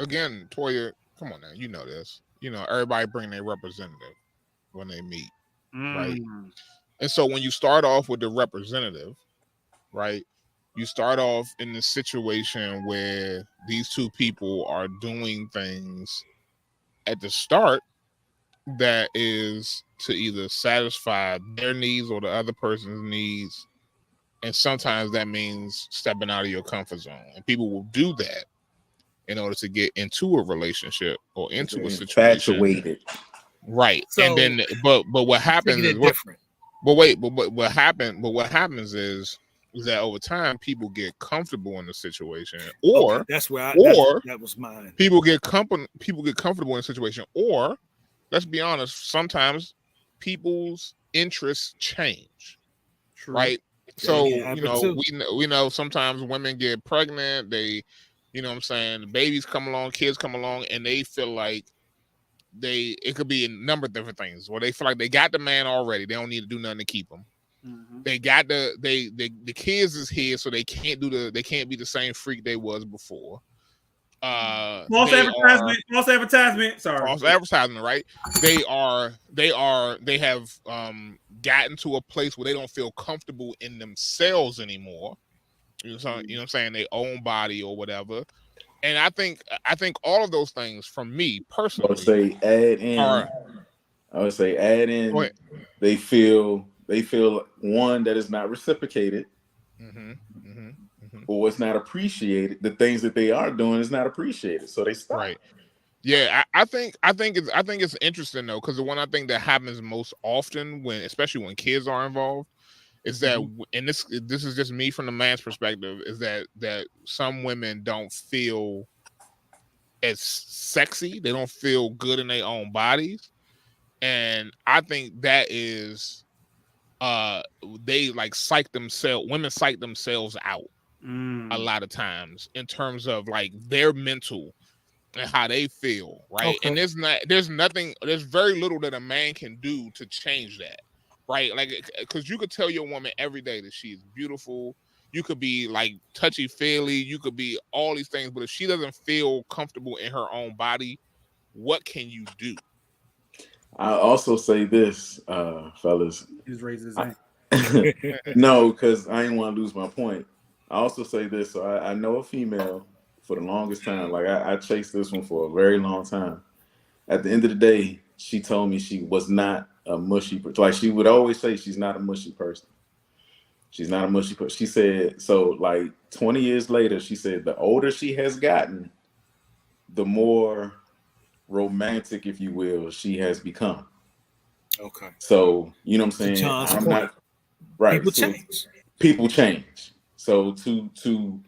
again, Toya, come on now, you know this. Everybody bring their representative when they meet. Right? And so when you start off with the representative, right? You start off in the situation where these two people are doing things at the start that is to either satisfy their needs or the other person's needs. And sometimes that means stepping out of your comfort zone. And people will do that in order to get into a relationship or into a situation. Infatuated. Right. So, and then but what happens is different. But what happens is that over time people get comfortable in the situation, or that's where that was mine. People get comfortable in a situation, or let's be honest, sometimes people's interests change. True. Right. So we know sometimes women get pregnant, they, you know what I'm saying, the babies come along, kids come along, and they feel like it could be a number of different things where they feel like they got the man already, they don't need to do nothing to keep him. Mm-hmm. They got the kids is here, so they can't be the same freak they was before. False advertisement. Sorry. False advertisement, right? They have gotten to a place where they don't feel comfortable in themselves anymore. You know what I'm saying? Their own body or whatever. And I think all of those things, from me personally, I would say add in. They feel one, that is not reciprocated, or it's not appreciated. The things that they are doing is not appreciated, so they stop. Right. Yeah, I think it's interesting though, because the one I think that happens most often especially when kids are involved, is that, and this is just me from the man's perspective, is that some women don't feel as sexy, they don't feel good in their own bodies, and I think that is they like women psych themselves out a lot of times in terms of like their mental and how they feel, right? Okay. And there's very little that a man can do to change that. Right, like, because you could tell your woman every day that she's beautiful. You could be like touchy-feely. You could be all these things, but if she doesn't feel comfortable in her own body, what can you do? I also say this, fellas. He's raised his hand. No, because I didn't want to lose my point. I also say this. So I know a female for the longest time. Like I chased this one for a very long time. At the end of the day, she told me she was not a mushy, like she would always say, she's not a mushy person. She's not a mushy person. She said, so like 20 years later, she said the older she has gotten, the more romantic, if you will, she has become. Okay. So, you know what I'm saying? I'm not right. People change. So to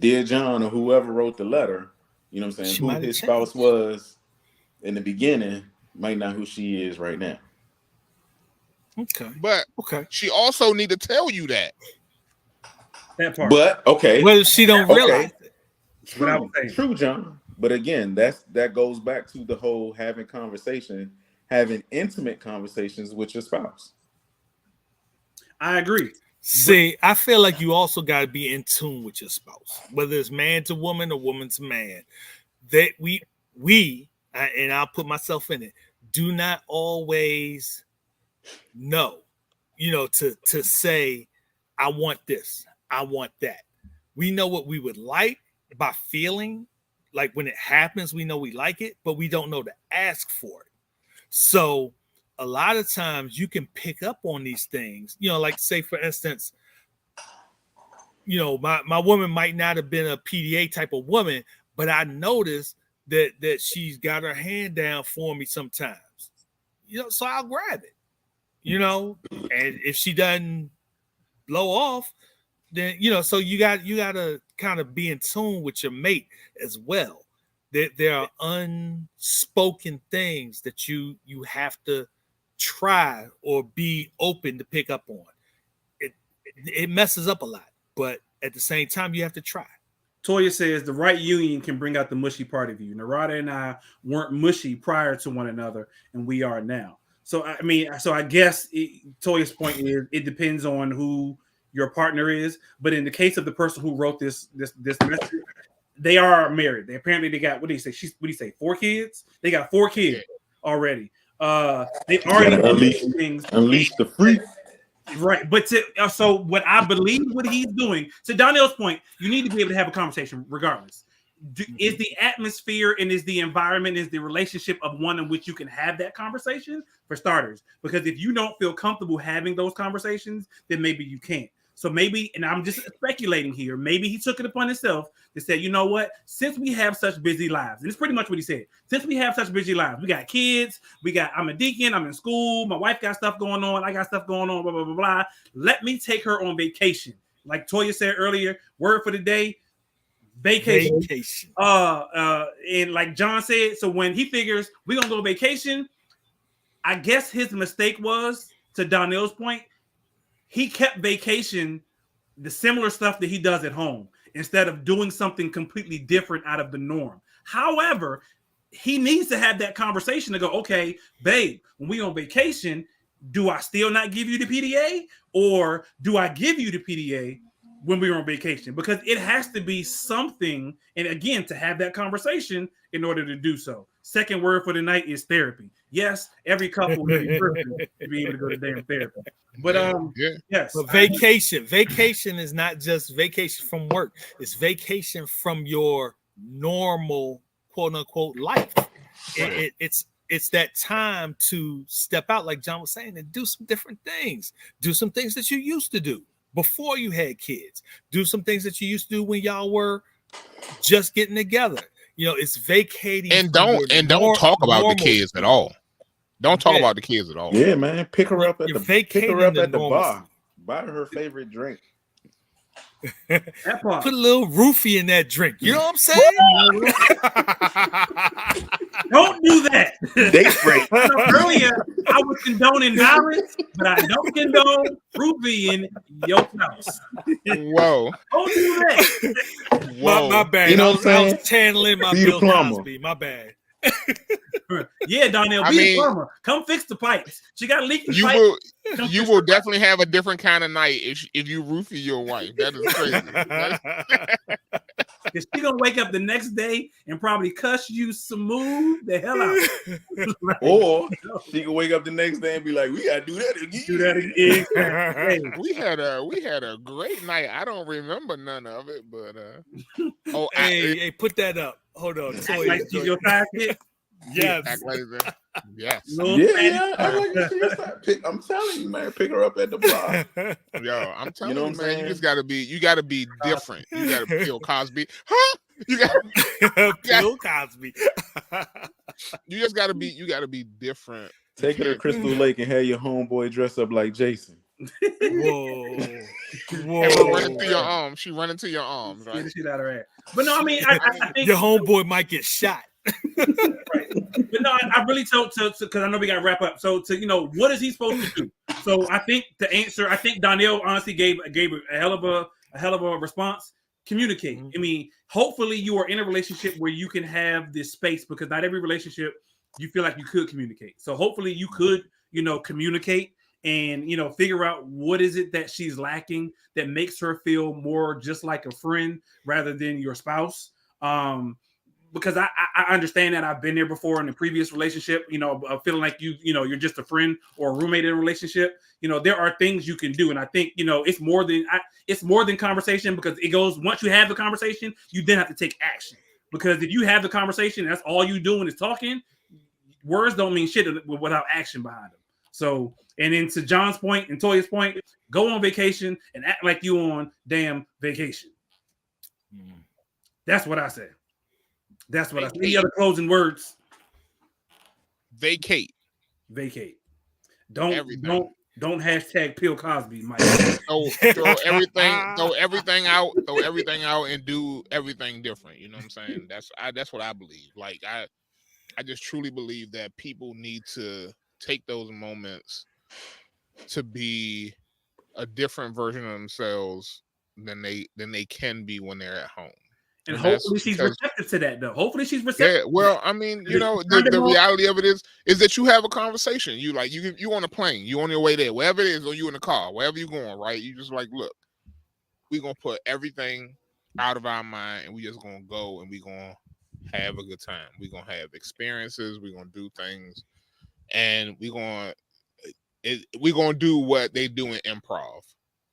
Dear John or whoever wrote the letter, you know what I'm saying, who his spouse was in the beginning might not who she is right now. Okay. But she also need to tell you that part. But well, she don't realize it. True, John. But again, that goes back to the whole having intimate conversations with your spouse. I agree. See, I feel like you also got to be in tune with your spouse, whether it's man to woman or woman to man. That we and I'll put myself in it, do not always know, to say, I want this, I want that. We know what we would like by feeling, like when it happens, we know we like it, but we don't know to ask for it. So a lot of times you can pick up on these things, like say, for instance, my woman might not have been a PDA type of woman, but I noticed that she's got her hand down for me sometimes, so I'll grab it, and if she doesn't blow off, then, so you got to kind of be in tune with your mate as well. There are unspoken things that you have to try or be open to pick up on. It messes up a lot, but at the same time, you have to try. Toya says the right union can bring out the mushy part of you. Narada and I weren't mushy prior to one another, and we are now. So I guess Toya's point is it depends on who your partner is. But in the case of the person who wrote this message, they are married. They got, what do you say? 4 kids? They got 4 kids already. They already unleash the freak. Right, but so what I believe what he's doing, to Donnell's point, you need to be able to have a conversation regardless. Is the atmosphere and is the environment, is the relationship of one in which you can have that conversation, for starters? Because if you don't feel comfortable having those conversations, then maybe you can't. So maybe, and I'm just speculating here, maybe he took it upon himself to say, you know what, since we have such busy lives, and it's pretty much what he said, since we have such busy lives, we got kids, I'm a deacon, I'm in school, my wife got stuff going on, I got stuff going on, blah, blah, blah, blah. Let me take her on vacation. Like Toya said earlier, word for the day, vacation. And like John said, so when he figures we're going to go vacation, I guess his mistake was, to Donnell's point, he kept vacation the similar stuff that he does at home instead of doing something completely different out of the norm. However, he needs to have that conversation to go, okay, babe, when we on vacation, do I still not give you the PDA, or do I give you the PDA when we're on vacation? Because it has to be something, and again, to have that conversation in order to do so. Second word for the night is therapy. Yes, every couple would be perfect to be able to go to damn therapy. But yes. But vacation is not just vacation from work. It's vacation from your normal quote unquote life. It's that time to step out, like John was saying, and do some different things. Do some things that you used to do before you had kids. Do some things that you used to do when y'all were just getting together. You know, it's vacating. And don't talk about the kids at all. Don't talk about the kids at all. Yeah, man. Pick her up at the bar. Buy her favorite drink. Put a little roofie in that drink. You know what I'm saying? Don't do that. Date break. Earlier, I was condoning violence, but I don't condone roofie in your house. Whoa. Don't do that. My bad. You know what I'm saying? I was channeling my Bill Cosby. My bad. Yeah, Donnell, be a plumber. Come fix the pipes. She got leaking pipes. You will definitely have a different kind of night if you roofie your wife. That is crazy. Because she gonna wake up the next day and probably cuss you smooth the hell out. Or she can wake up the next day and be like, "We gotta do that again." Do that again. We had a great night. I don't remember none of it, but hey, put that up. Hold on. Like she's your sidekick. Yes. Yes. I'm telling you, man, pick her up at the bar. Yo, I'm telling you, man, you just gotta be different. You gotta Bill Cosby. Huh? You got Bill Cosby. You gotta be different. Take her to Crystal Lake and have your homeboy dress up like Jason. Whoa. Running through your arms. She running to your arms, right? Get the shit out of her ass. But no, I mean, I think your homeboy might get shot. Right. But no, I really told to because I know we got to wrap up. So what is he supposed to do? So I think the answer, I think Donnell honestly gave a hell of a response. Communicate. Mm-hmm. I mean, hopefully you are in a relationship where you can have this space, because not every relationship you feel like you could communicate. So hopefully you could, communicate and, figure out what is it that she's lacking that makes her feel more just like a friend rather than your spouse. Because I understand that I've been there before in a previous relationship, feeling like you're just a friend or a roommate in a relationship. There are things you can do. And I think, it's more than conversation, because it goes, once you have the conversation, you then have to take action. Because if you have the conversation, and that's all you doing is talking, words don't mean shit without action behind them. So, and then to John's point and Toya's point, go on vacation and act like you on damn vacation. That's what I said. That's what I said. Any other closing words? Vacate. Don't hashtag Bill Cosby, Mike. Throw everything out and do everything different. You know what I'm saying? That's what I believe. Like I just truly believe that people need to take those moments to be a different version of themselves than they can be when they're at home. And hopefully she's receptive to that, though. Hopefully she's receptive. Yeah, well, I mean, the reality of it is that you have a conversation. You on a plane, you on your way there, wherever it is, or you in the car, wherever you're going, right? You just like, look, we're gonna put everything out of our mind, and we just gonna go and we're gonna have a good time. We're gonna have experiences. We're gonna do things, and we're gonna do what they do in improv,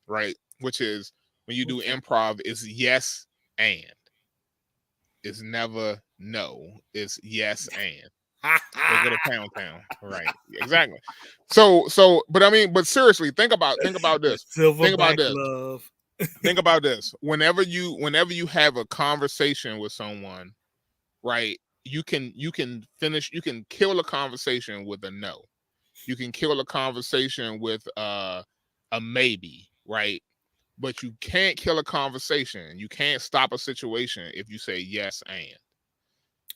right? Which is when you do improv, is yes and. It's never no. It's yes and. They go to Pound Town. Right. Exactly. So, but seriously, think about this. Think about this. Love. Think about this. Whenever you have a conversation with someone, right? You can kill a conversation with a no. You can kill a conversation with a maybe, right? But you can't kill a conversation. You can't stop a situation if you say yes and.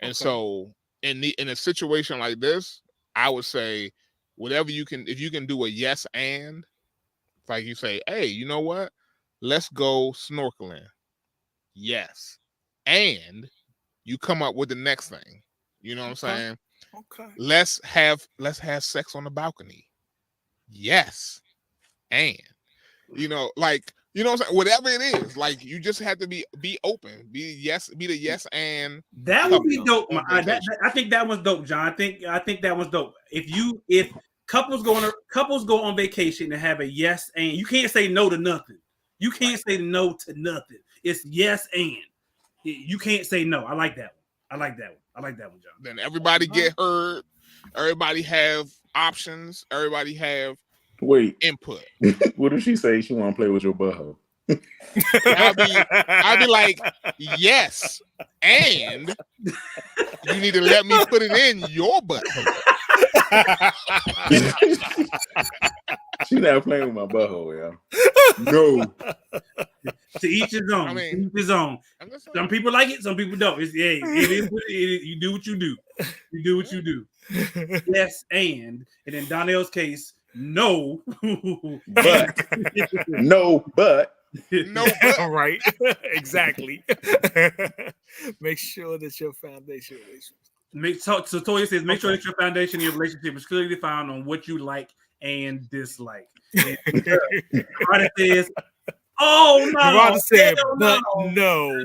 And so in a situation like this, I would say whatever you can, if you can do a yes and, like you say, hey, you know what? Let's go snorkeling. Yes. And you come up with the next thing. You know what I'm saying? Okay. Let's have sex on the balcony. Yes. And like, you know what I'm saying? Whatever it is, like you just have to be open. Be the yes and that would be dope. I think that was dope, John. I think that was dope. If couples go on vacation and have a yes and, you can't say no to nothing. You can't say no to nothing. It's yes and. You can't say no. I like that one. I like that one, John. Then everybody get heard. Everybody have options. Everybody have input. What if she say she want to play with your butthole? I'll be like, yes, and you need to let me put it in your butthole. She not playing with my butthole, yeah. No. To each his own. To each his own. Some people like it, some people don't. It is what it is. You do what you do. You do what you do. Yes, and in Donnell's case, no. But no, but. Right. Exactly. Make sure that your foundation so Toya says, make sure that your foundation in your relationship is clearly defined on what you like and dislike. And Rada says, oh no. Rada said, but no.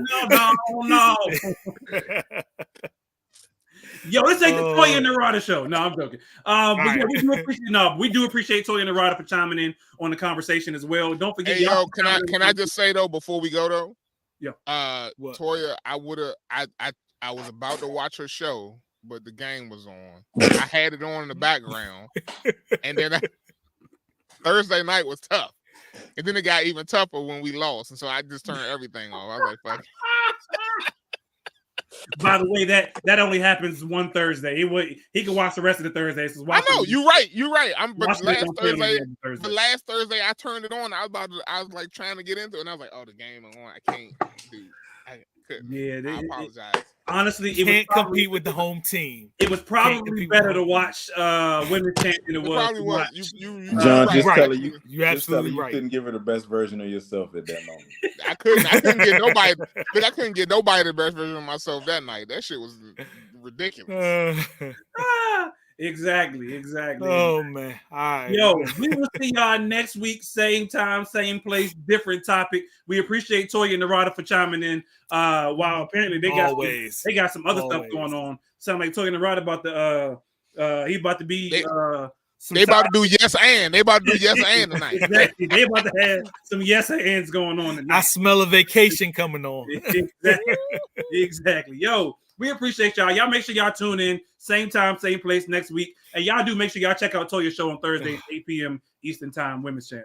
No. Yo, this ain't the Toya and the Rada show. No, I'm joking. But we do appreciate Toya and the Rada for chiming in on the conversation as well. Don't forget. Hey, yo, can I just say though before we go though? Yeah. Toya, I was about to watch her show, but the game was on. I had it on in the background, and then Thursday night was tough, and then it got even tougher when we lost, and so I just turned everything off. I was like, "Fuck." By the way, that only happens one Thursday. He can watch the rest of the Thursdays. So I know you're right. The last Thursday I turned it on. I was like trying to get into it, and I was like, "Oh, the game is on. I can't do." I apologize. Honestly, you can't compete with the home team. It was probably better to watch Women's Champ than it was. Probably was. John, just telling you, you're absolutely right. You couldn't give her the best version of yourself at that moment. I couldn't get nobody. But I couldn't get nobody the best version of myself that night. That shit was ridiculous. Exactly. Oh man. All right. Yo, we will see y'all next week, same time, same place, different topic. We appreciate Toya and Narada for chiming in. While apparently they got some other stuff going on. Sound like Toya and Narada about the he about to be they about to do yes and tonight. Exactly. They about to have some yes ands going on tonight. I smell a vacation coming on. Exactly. Yo, we appreciate y'all. Y'all make sure y'all tune in. Same time, same place next week. And y'all do make sure y'all check out Toya's show on Thursday, 8 p.m. Eastern Time, Women's Champ.